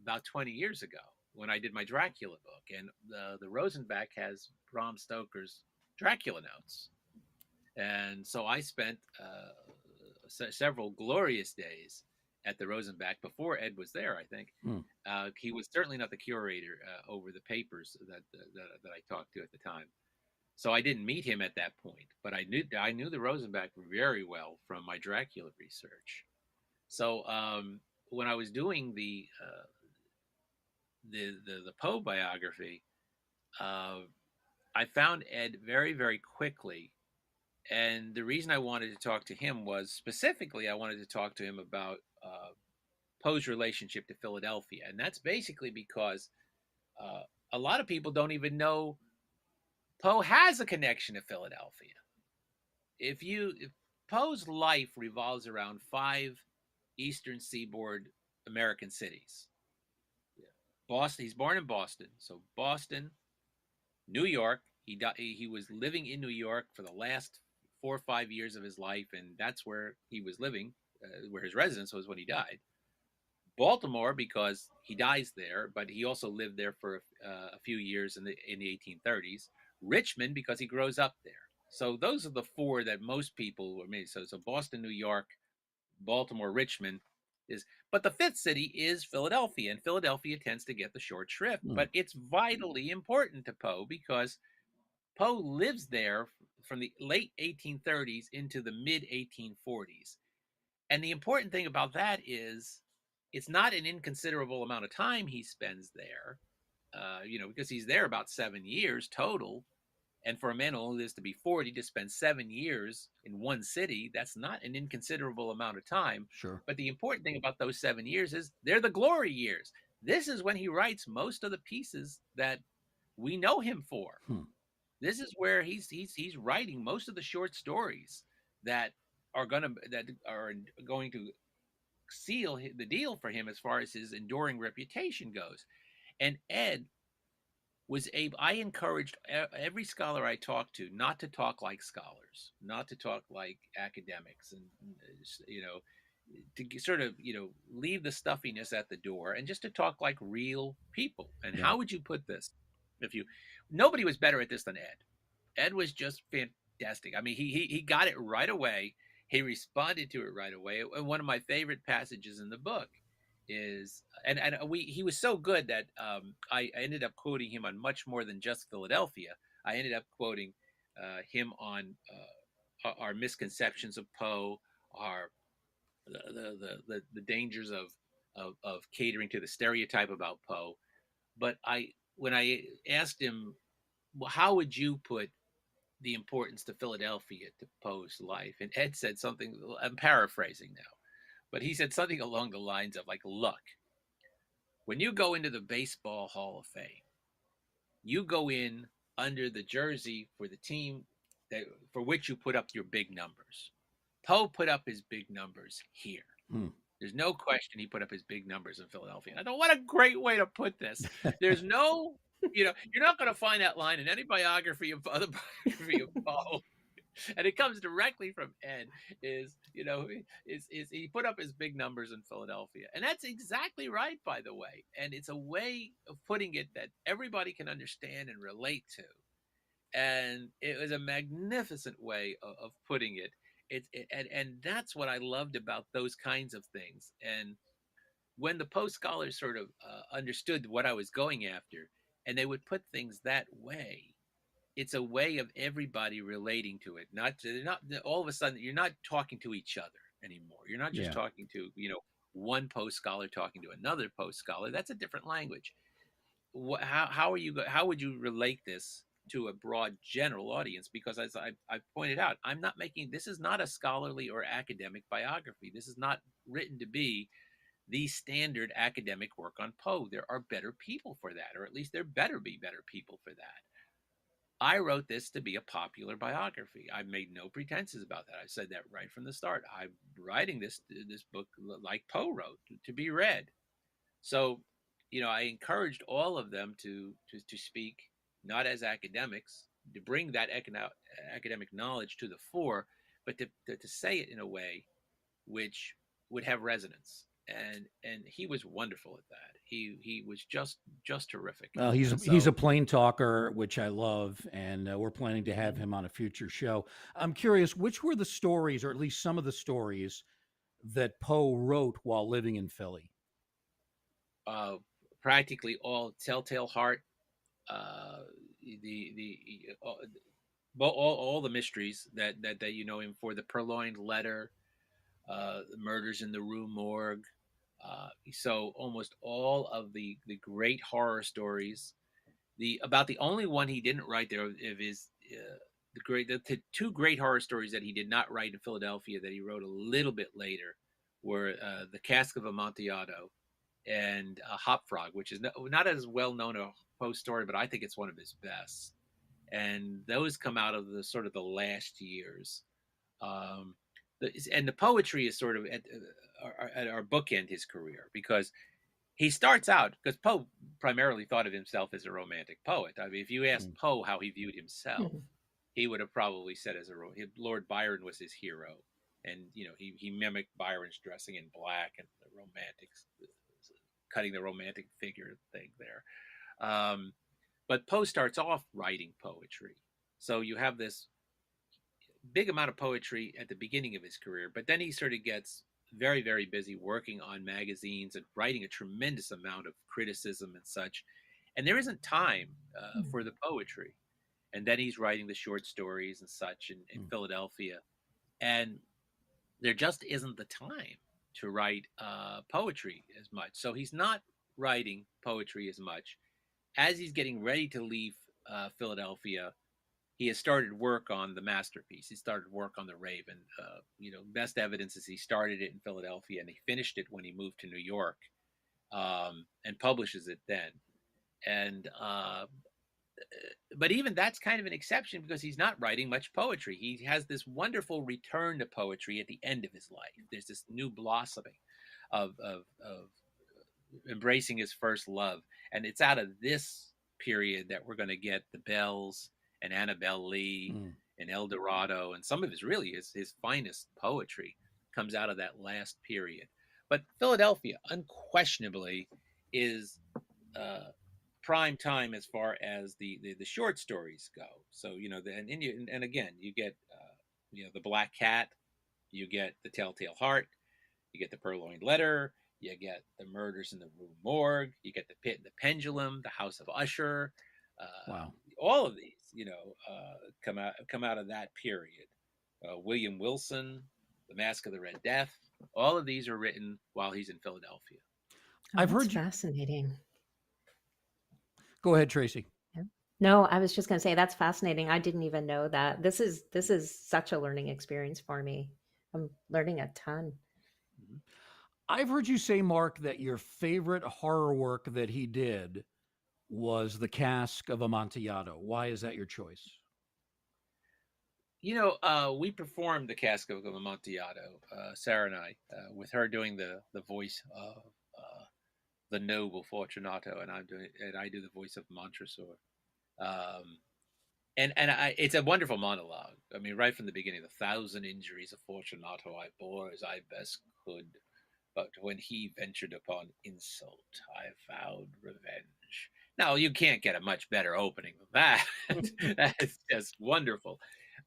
about 20 years ago when I did my Dracula book, and the Rosenbach has Bram Stoker's Dracula notes, and so I spent several glorious days at the Rosenbach before Ed was there. I think he was certainly not the curator over the papers that I talked to at the time. So I didn't meet him at that point, but I knew the Rosenbach very well from my Dracula research. So when I was doing the Poe biography, uh, I found Ed very, very quickly. And the reason I wanted to talk to him was specifically I wanted to talk to him about Poe's relationship to Philadelphia. And that's basically because uh, a lot of people don't even know Poe has a connection to Philadelphia. If Poe's life revolves around 5 Eastern Seaboard American cities. Boston, he's born in Boston. So Boston, New York. He was living in New York for the last 4 or 5 years of his life, and that's where he was living, where his residence was when he died. Baltimore, because he dies there, but he also lived there for a few years in the 1830s. Richmond, because he grows up there. So those are the 4 that most people were made. So Boston, New York, Baltimore, Richmond is, but the 5th city is Philadelphia, and Philadelphia tends to get the short shrift. But it's vitally important to Poe because Poe lives there from the late 1830s into the mid 1840s. And the important thing about that is it's not an inconsiderable amount of time he spends there, because he's there about 7 years total. And for a man who only lives to be 40 to spend 7 years in one city, that's not an inconsiderable amount of time. Sure. But the important thing about those 7 years is they're the glory years. This is when he writes most of the pieces that we know him for. This is where he's writing most of the short stories that are going to seal the deal for him as far as his enduring reputation goes. And Ed was able. I encouraged every scholar I talked to not to talk like scholars, not to talk like academics, and to sort of leave the stuffiness at the door and just to talk like real people. And Yeah. how would you put this? Nobody was better at this than Ed. Ed was just fantastic. I mean, he got it right away. He responded to it right away. And one of my favorite passages in the book is, and he was so good that I ended up quoting him on much more than just Philadelphia. I ended up quoting him on our misconceptions of Poe, our the dangers of catering to the stereotype about Poe. But when I asked him, well, how would you put the importance to Philadelphia to Poe's life? And Ed said something, I'm paraphrasing now, but he said something along the lines of like, look, when you go into the Baseball Hall of Fame, you go in under the jersey for the team for which you put up your big numbers. Poe put up his big numbers here. There's no question he put up his big numbers in Philadelphia. And I thought, what a great way to put this. There's no, you're not going to find that line in any biography of Poe. And it comes directly from Ed. Is he put up his big numbers in Philadelphia, and that's exactly right, by the way. And it's a way of putting it that everybody can understand and relate to. And it was a magnificent way of putting it. And that's what I loved about those kinds of things. And when the Poe scholars sort of understood what I was going after, and they would put things that way, it's a way of everybody relating to it. Not all of a sudden you're not talking to each other anymore. You're not just talking to one Poe scholar talking to another Poe scholar. That's a different language. How would you relate this to a broad general audience? Because as I pointed out, this is not a scholarly or academic biography. This is not written to be the standard academic work on Poe. There are better people for that, or at least there better be better people for that. I wrote this to be a popular biography. I made no pretenses about that. I said that right from the start. I'm writing this book like Poe wrote, to be read. So, I encouraged all of them to speak not as academics, to bring that academic knowledge to the fore, but to say it in a way which would have resonance. And he was wonderful at that. He was just terrific. Well, he's a plain talker, which I love, and we're planning to have him on a future show. I'm curious, which were the stories, or at least some of the stories, that Poe wrote while living in Philly? Practically all. Telltale Heart, all the mysteries that you know him for, the Purloined Letter, Murders in the Rue Morgue. So almost all of the great horror stories. The only one he didn't write there of his the two great horror stories that he did not write in Philadelphia that he wrote a little bit later were The Cask of Amontillado and Hop Frog, which is not as well known a Poe story, but I think it's one of his best. And those come out of the sort of the last years. Um, and the poetry is sort of at our bookend his career, because he starts out, because Poe primarily thought of himself as a romantic poet. I mean, if you asked Poe how he viewed himself, he would have probably said Lord Byron was his hero, and he mimicked Byron's dressing in black and the romantics, cutting the romantic figure thing there. But Poe starts off writing poetry, so you have this big amount of poetry at the beginning of his career, but then he sort of gets very, very busy working on magazines and writing a tremendous amount of criticism and such. And there isn't time for the poetry. And then he's writing the short stories and such in Philadelphia. And there just isn't the time to write poetry as much. So he's not writing poetry as much. As he's getting ready to leave Philadelphia, he has started work on the masterpiece. He started work on The Raven. Best evidence is he started it in Philadelphia and he finished it when he moved to New York, and publishes it then. And but even that's kind of an exception, because he's not writing much poetry. He has this wonderful return to poetry at the end of his life. There's this new blossoming of embracing his first love, and it's out of this period that we're going to get The Bells and Annabelle Lee and El Dorado, and some of his finest poetry comes out of that last period. But Philadelphia unquestionably is prime time as far as the short stories go. So and again, you get The Black Cat, you get The Telltale Heart, you get The Purloined Letter, you get The Murders in the Rue Morgue, you get The Pit and the Pendulum, The House of Usher. Wow. All of these, come out of that period. William Wilson, The Mask of the Red Death. All of these are written while he's in Philadelphia. I've That's heard you. fascinating. Go ahead, Tracy. No, I was just going to say that's fascinating. I didn't even know that. This is such a learning experience for me. I'm learning a ton. I've heard you say, Mark, that your favorite horror work that he did was The Cask of Amontillado. Why is that your choice? We performed The Cask of Amontillado, Sarah and I, with her doing the voice of the noble Fortunato, and I do the voice of Montresor. It's a wonderful monologue. I mean, right from the beginning, 1,000 injuries of Fortunato I bore as I best could, but when he ventured upon insult, I vowed revenge. Now, you can't get a much better opening than that. That's just wonderful.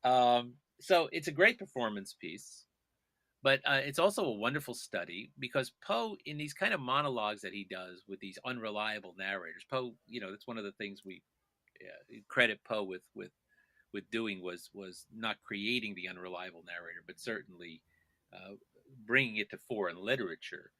So it's a great performance piece, but it's also a wonderful study, because Poe, in these kind of monologues that he does with these unreliable narrators, Poe, that's one of the things we credit Poe with doing was not creating the unreliable narrator, but certainly bringing it to fore in literature.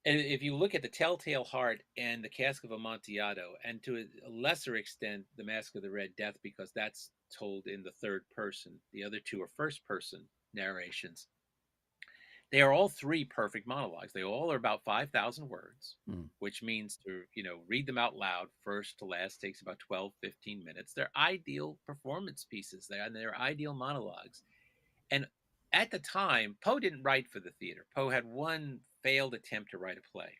And if you look at The Telltale Heart and The Cask of Amontillado, and to a lesser extent The Mask of the Red Death, because that's told in the third person, the other two are first person narrations, they are all three perfect monologues. They all are about 5,000 words, which means to read them out loud first to last takes about 12-15 minutes. They're ideal performance pieces, they're ideal monologues. And at the time, Poe didn't write for the theater. Poe had one failed attempt to write a play,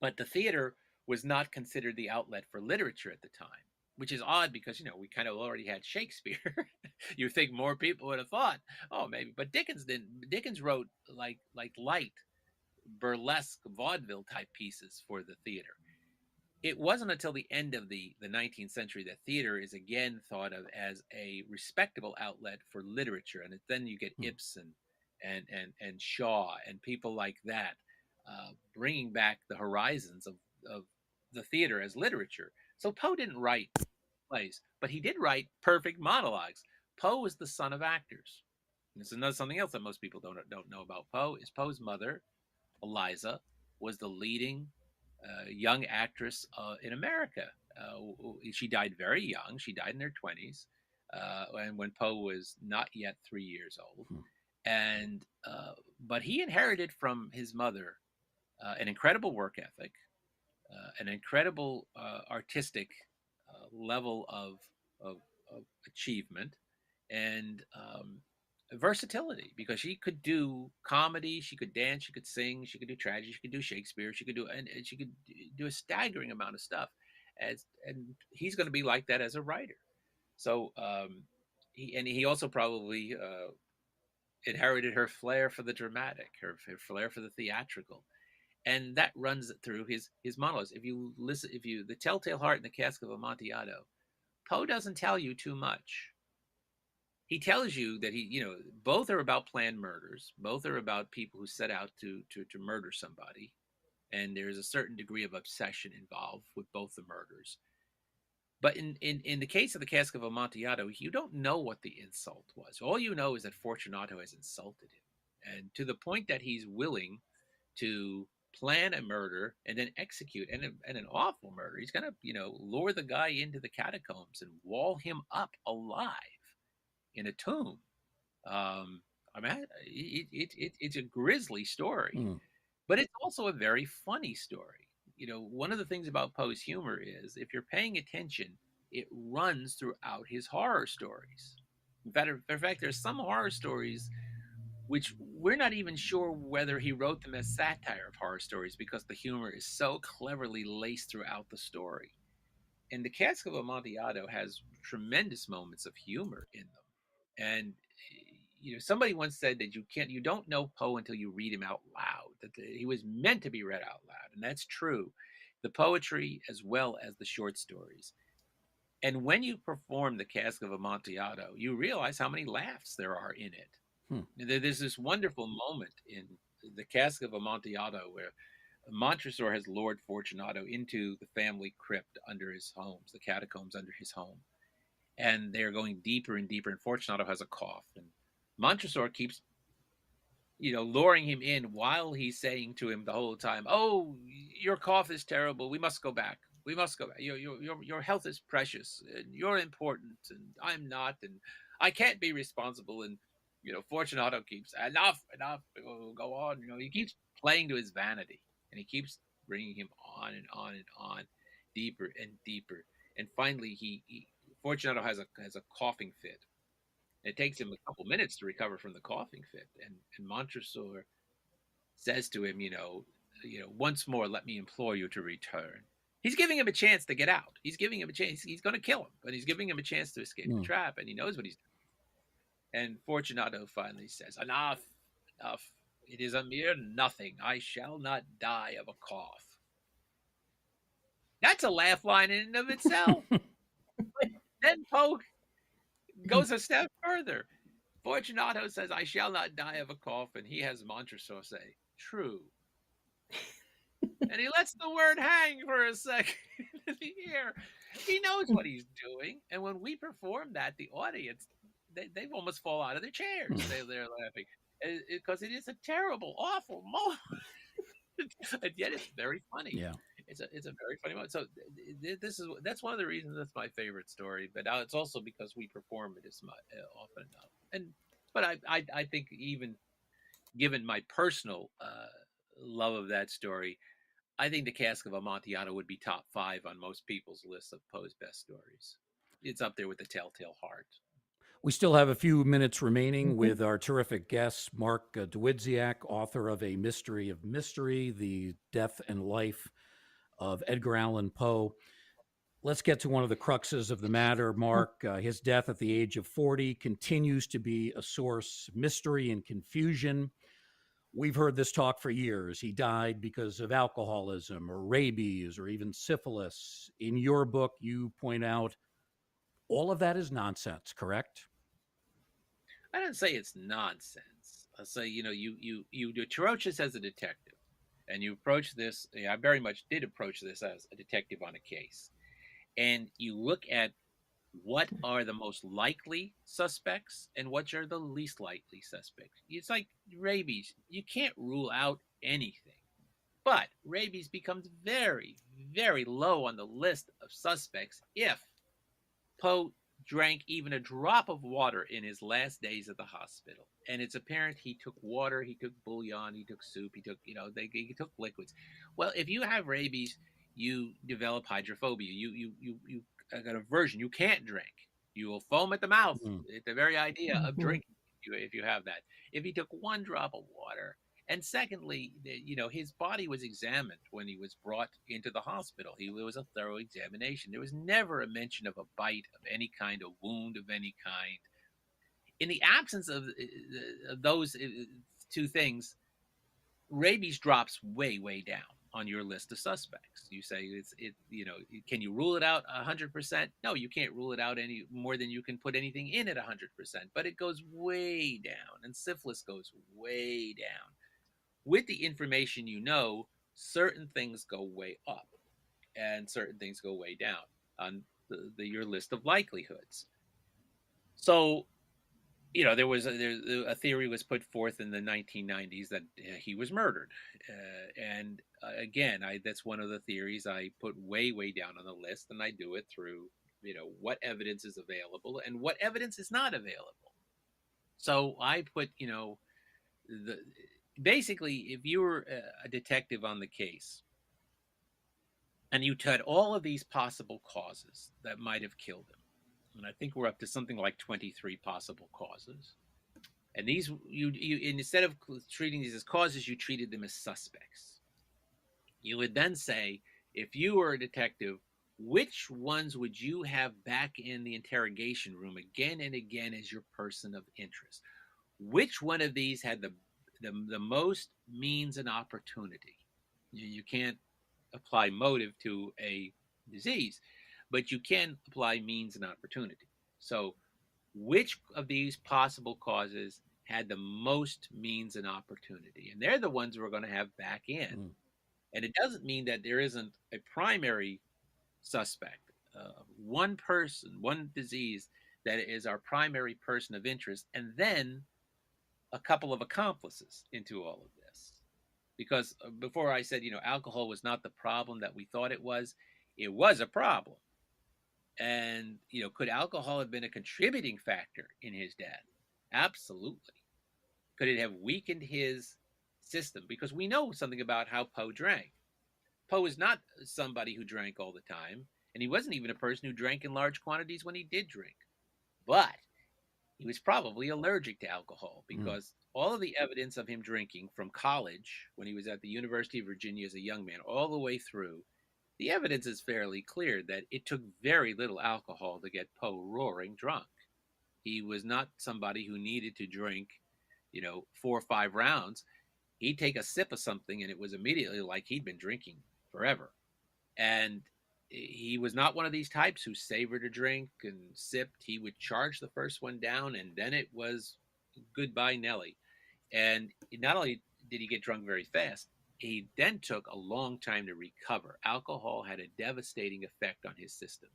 but the theater was not considered the outlet for literature at the time, which is odd, because we kind of already had Shakespeare. You think more people would have thought, oh, maybe, but Dickens didn't. Dickens wrote like light burlesque vaudeville type pieces for the theater. It wasn't until the end of the 19th century that theater is again thought of as a respectable outlet for literature, and then you get Ibsen and Shaw and people like that, bringing back the horizons of the theater as literature. So Poe didn't write plays, but he did write perfect monologues. Poe was the son of actors. And this is something else that most people don't know about Poe. Is Poe's mother, Eliza, was the leading young actress in America. She died very young. She died in her 20s, and when Poe was not yet 3 years old. And but he inherited from his mother an incredible work ethic, an incredible artistic level of, of achievement, and versatility, because she could do comedy, she could dance, she could sing, she could do tragedy, she could do Shakespeare, she could do, and she could do a staggering amount of stuff. And he's going to be like that as a writer. So he also probably inherited her flair for the dramatic, her flair for the theatrical, and that runs through his monologues. If you listen, the Telltale Heart and the Cask of Amontillado, Poe doesn't tell you too much. He tells you that both are about planned murders, both are about people who set out to murder somebody, and there's a certain degree of obsession involved with both the murders. But in the case of the Cask of Amontillado, you don't know what the insult was. All you know is that Fortunato has insulted him, and to the point that he's willing to plan a murder and then execute, and an awful murder. He's going to lure the guy into the catacombs and wall him up alive in a tomb. I mean, it's a grisly story, but it's also a very funny story. One of the things about Poe's humor is, if you're paying attention, it runs throughout his horror stories. In fact, there's some horror stories which we're not even sure whether he wrote them as satire of horror stories, because the humor is so cleverly laced throughout the story. And the Cask of Amontillado has tremendous moments of humor in them. And somebody once said that you don't know Poe until you read him out loud, that he was meant to be read out loud. And that's true. The poetry as well as the short stories. And when you perform the Cask of Amontillado, you realize how many laughs there are in it. There's this wonderful moment in the Cask of Amontillado where Montresor has lured Fortunato into the family crypt under his homes, the catacombs under his home. And they're going deeper and deeper, and Fortunato has a cough. And Montresor keeps, luring him in, while he's saying to him the whole time, "Oh, your cough is terrible. We must go back. We must go back. Your health is precious, and you're important, and I'm not, and I can't be responsible." And Fortunato keeps, enough, we'll go on. He keeps playing to his vanity, and he keeps bringing him on and on and on, deeper and deeper. And finally, Fortunato has a coughing fit. It takes him a couple minutes to recover from the coughing fit, and Montresor says to him, "Once more, let me implore you to return." He's giving him a chance to get out. He's giving him a chance. He's going to kill him, but he's giving him a chance to escape the trap, and he knows what he's doing. And Fortunato finally says, "Enough, enough. It is a mere nothing. I shall not die of a cough." That's a laugh line in and of itself. But then Poe goes a step further. Fortunato says, "I shall not die of a cough," and he has Montresor say, "True." And he lets the word hang for a second in the air. He knows what he's doing. And when we perform that, the audience, they almost fall out of their chairs. They're laughing, because it is a terrible, awful moment. And yet it's very funny. Yeah. It's a very funny moment. So that's one of the reasons that's my favorite story. But it's also because we perform it as often enough. But I think, even given my personal love of that story, I think the Cask of Amontillado would be top 5 on most people's lists of Poe's best stories. It's up there with the Telltale Heart. We still have a few minutes remaining with our terrific guest, Mark Dawidziak, author of A Mystery of Mystery, The Death and Life of Edgar Allan Poe. Let's get to one of the cruxes of the matter, Mark. His death at the age of 40 continues to be a source of mystery and confusion. We've heard this talk for years. He died because of alcoholism or rabies or even syphilis. In your book, you point out all of that is nonsense, correct? I don't say it's nonsense. I say, you're atrocious as a detective, and you approach this. I very much did approach this as a detective on a case, and you look at what are the most likely suspects and what are the least likely suspects. It's like rabies. You can't rule out anything. But rabies becomes very, very low on the list of suspects if Poe drank even a drop of water in his last days at the hospital. And it's apparent he took water, he took bouillon, he took soup, he took, he took liquids. Well, if you have rabies, you develop hydrophobia. You got aversion. You can't drink. You will foam at the mouth at the very idea of Mhm. drinking if you have that. If he took one drop of water, and secondly, his body was examined when he was brought into the hospital. There was a thorough examination. There was never a mention of a bite, of any kind, a wound of any kind. In the absence of those two things, rabies drops way, way down on your list of suspects. You say can you rule it out 100%? No, you can't rule it out any more than you can put anything in at 100%. But it goes way down, and syphilis goes way down. With the information certain things go way up and certain things go way down on your list of likelihoods. So, there's a theory was put forth in the 1990s that he was murdered. And again, that's one of the theories I put way, way down on the list, and I do it through, what evidence is available and what evidence is not available. So I put, basically, if you were a detective on the case and you had all of these possible causes that might have killed him, and I think we're up to something like 23 possible causes, and these instead of treating these as causes, you treated them as suspects. You would then say, if you were a detective, which ones would you have back in the interrogation room again and again as your person of interest? Which one of these had the most means and opportunity? You can't apply motive to a disease, but you can apply means and opportunity. So which of these possible causes had the most means and opportunity? And they're the ones we're going to have back in. And it doesn't mean that there isn't a primary suspect, one person, one disease that is our primary person of interest, and then a couple of accomplices into all of this. Because before I said, alcohol was not the problem that we thought it was a problem. And, could alcohol have been a contributing factor in his death? Absolutely. Could it have weakened his system? Because we know something about how Poe drank. Poe is not somebody who drank all the time, and he wasn't even a person who drank in large quantities when he did drink. But he was probably allergic to alcohol because all of the evidence of him drinking from college, when he was at the University of Virginia as a young man, all the way through, the evidence is fairly clear that it took very little alcohol to get Poe roaring drunk. He was not somebody who needed to drink, 4 or 5 rounds. He'd take a sip of something and it was immediately like he'd been drinking forever. And he was not one of these types who savored a drink and sipped. He would charge the first one down and then it was goodbye Nelly. And not only did he get drunk very fast, he then took a long time to recover. Alcohol had a devastating effect on his system.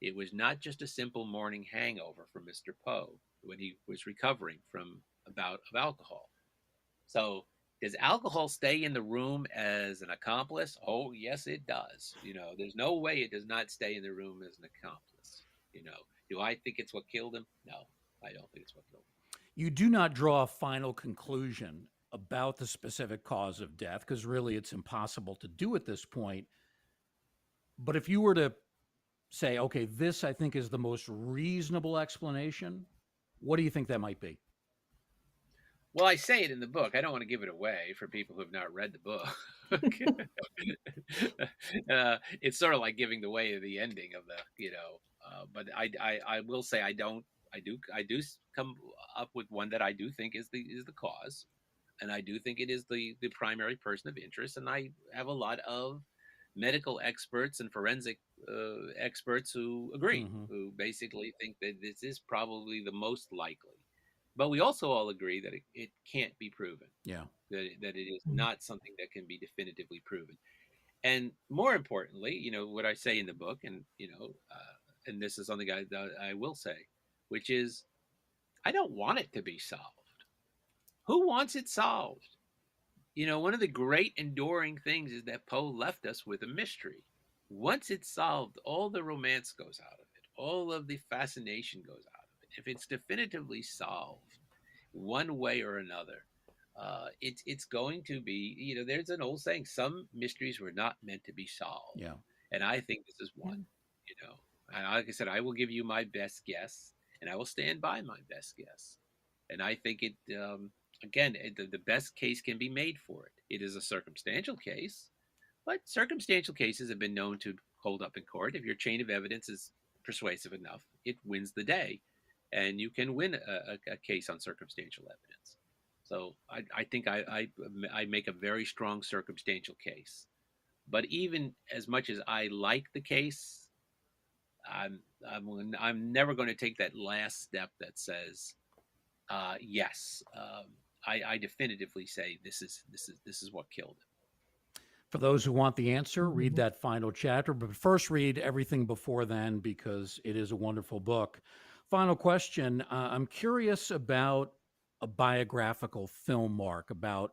It was not just a simple morning hangover for Mr. Poe when he was recovering from a bout of alcohol. So does alcohol stay in the room as an accomplice? Oh, yes, it does. There's no way it does not stay in the room as an accomplice. Do I think it's what killed him? No, I don't think it's what killed him. You do not draw a final conclusion about the specific cause of death because really it's impossible to do at this point. But if you were to say, okay, this I think is the most reasonable explanation, what do you think that might be? Well, I say it in the book. I don't want to give it away for people who have not read the book. It's sort of like giving away the ending of the, but I will say I do come up with one that I do think is the cause, and I do think it is the primary person of interest, and I have a lot of medical experts and forensic experts who agree, who basically think that this is probably the most likely. But we also all agree that it can't be proven. Yeah. That it is not something that can be definitively proven. And more importantly, what I say in the book, and and this is something I will say, which is I don't want it to be solved. Who wants it solved? One of the great enduring things is that Poe left us with a mystery. Once it's solved, all the romance goes out of it, all of the fascination goes out of it. If it's definitively solved one way or another, it's going to be, there's an old saying, some mysteries were not meant to be solved. Yeah. And I think this is one, And like I said, I will give you my best guess, and I will stand by my best guess. And I think again, the best case can be made for it. It is a circumstantial case, but circumstantial cases have been known to hold up in court. If your chain of evidence is persuasive enough, it wins the day, and you can win a case on circumstantial evidence. So I think I make a very strong circumstantial case. But even as much as I like the case, I'm never going to take that last step that says, yes, I definitively say this is what killed him. For those who want the answer, read that final chapter, but first read everything before then because it is a wonderful book. Final question. I'm curious about a biographical film, Mark, about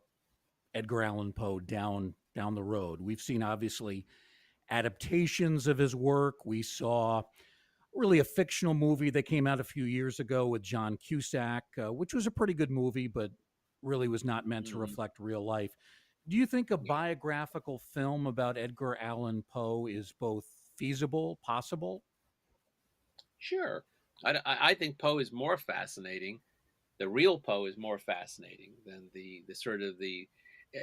Edgar Allan Poe down the road. We've seen obviously adaptations of his work. We saw really a fictional movie that came out a few years ago with John Cusack, which was a pretty good movie, but really was not meant to reflect real life. Do you think a biographical film about Edgar Allan Poe is both feasible, possible? Sure. I think Poe is more fascinating. The real Poe is more fascinating than the sort of the.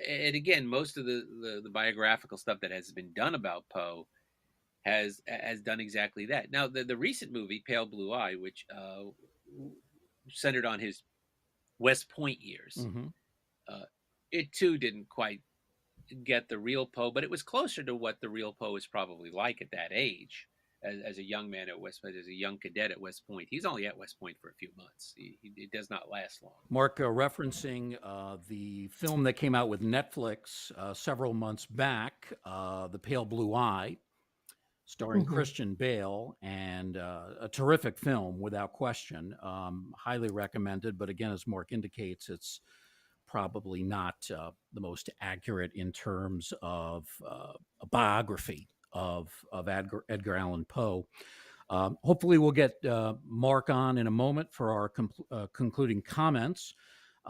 And again, most of the biographical stuff that has been done about Poe has done exactly that. Now, the recent movie Pale Blue Eye, which centered on his West Point years, it too didn't quite get the real Poe, but it was closer to what the real Poe is probably like at that age. As a young man at West Point, as a young cadet at West Point, he's only at West Point for a few months. It does not last long. Mark, referencing the film that came out with Netflix several months back, The Pale Blue Eye, starring Christian Bale, and a terrific film without question. Highly recommended, but again, as Mark indicates, it's probably not the most accurate in terms of a biography of Edgar Allan Poe. Hopefully we'll get Mark on in a moment for our concluding comments.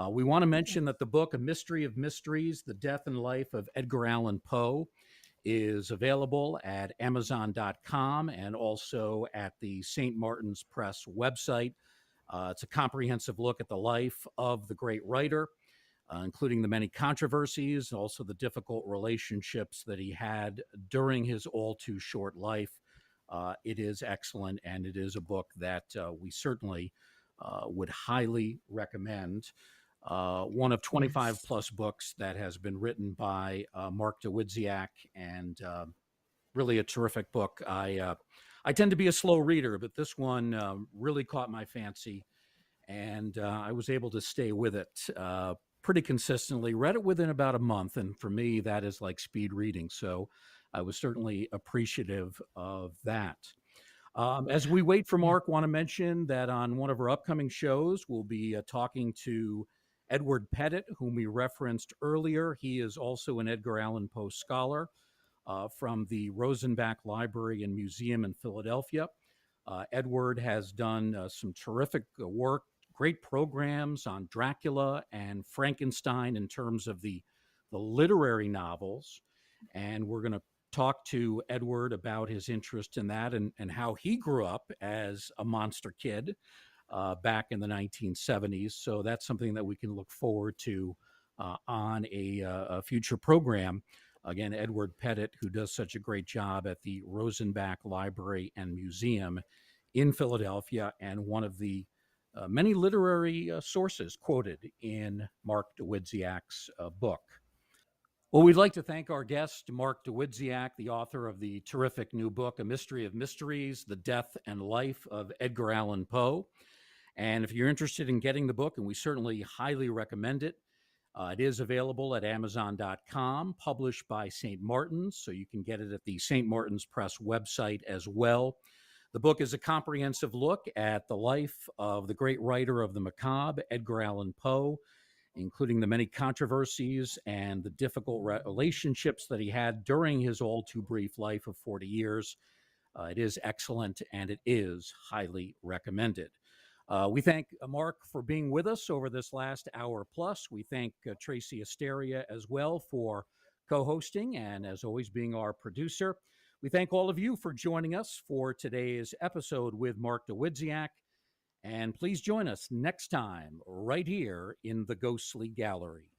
We want to mention that the book, A Mystery of Mysteries, The Death and Life of Edgar Allan Poe, is available at Amazon.com and also at the St. Martin's Press website. It's a comprehensive look at the life of the great writer, including the many controversies, also the difficult relationships that he had during his all too short life. It is excellent, and it is a book that we certainly would highly recommend. One of 25 plus books that has been written by Mark Dawidziak, and really a terrific book. I tend to be a slow reader, but this one really caught my fancy, and I was able to stay with it pretty consistently. Read it within about a month, and for me, that is like speed reading. So I was certainly appreciative of that. As we wait for Mark, want to mention that on one of our upcoming shows, we'll be talking to Edward Pettit, whom we referenced earlier. He is also an Edgar Allan Poe scholar from the Rosenbach Library and Museum in Philadelphia. Edward has done some terrific work, great programs on Dracula and Frankenstein in terms of the literary novels. And we're going to talk to Edward about his interest in that and how he grew up as a monster kid back in the 1970s. So that's something that we can look forward to on a future program. Again, Edward Pettit, who does such a great job at the Rosenbach Library and Museum in Philadelphia, and one of the many literary sources quoted in Mark Dawidziak's book. Well, we'd like to thank our guest, Mark Dawidziak, the author of the terrific new book, A Mystery of Mysteries, The Death and Life of Edgar Allan Poe. And if you're interested in getting the book, and we certainly highly recommend it, it is available at Amazon.com, published by St. Martin's, so you can get it at the St. Martin's Press website as well. The book is a comprehensive look at the life of the great writer of the macabre, Edgar Allan Poe, including the many controversies and the difficult relationships that he had during his all too brief life of 40 years. It is excellent, and it is highly recommended. We thank Mark for being with us over this last hour plus. We thank Tracy Asteria as well for co-hosting and, as always, being our producer. We thank all of you for joining us for today's episode with Mark Dawidziak. And please join us next time right here in the Ghostly Gallery.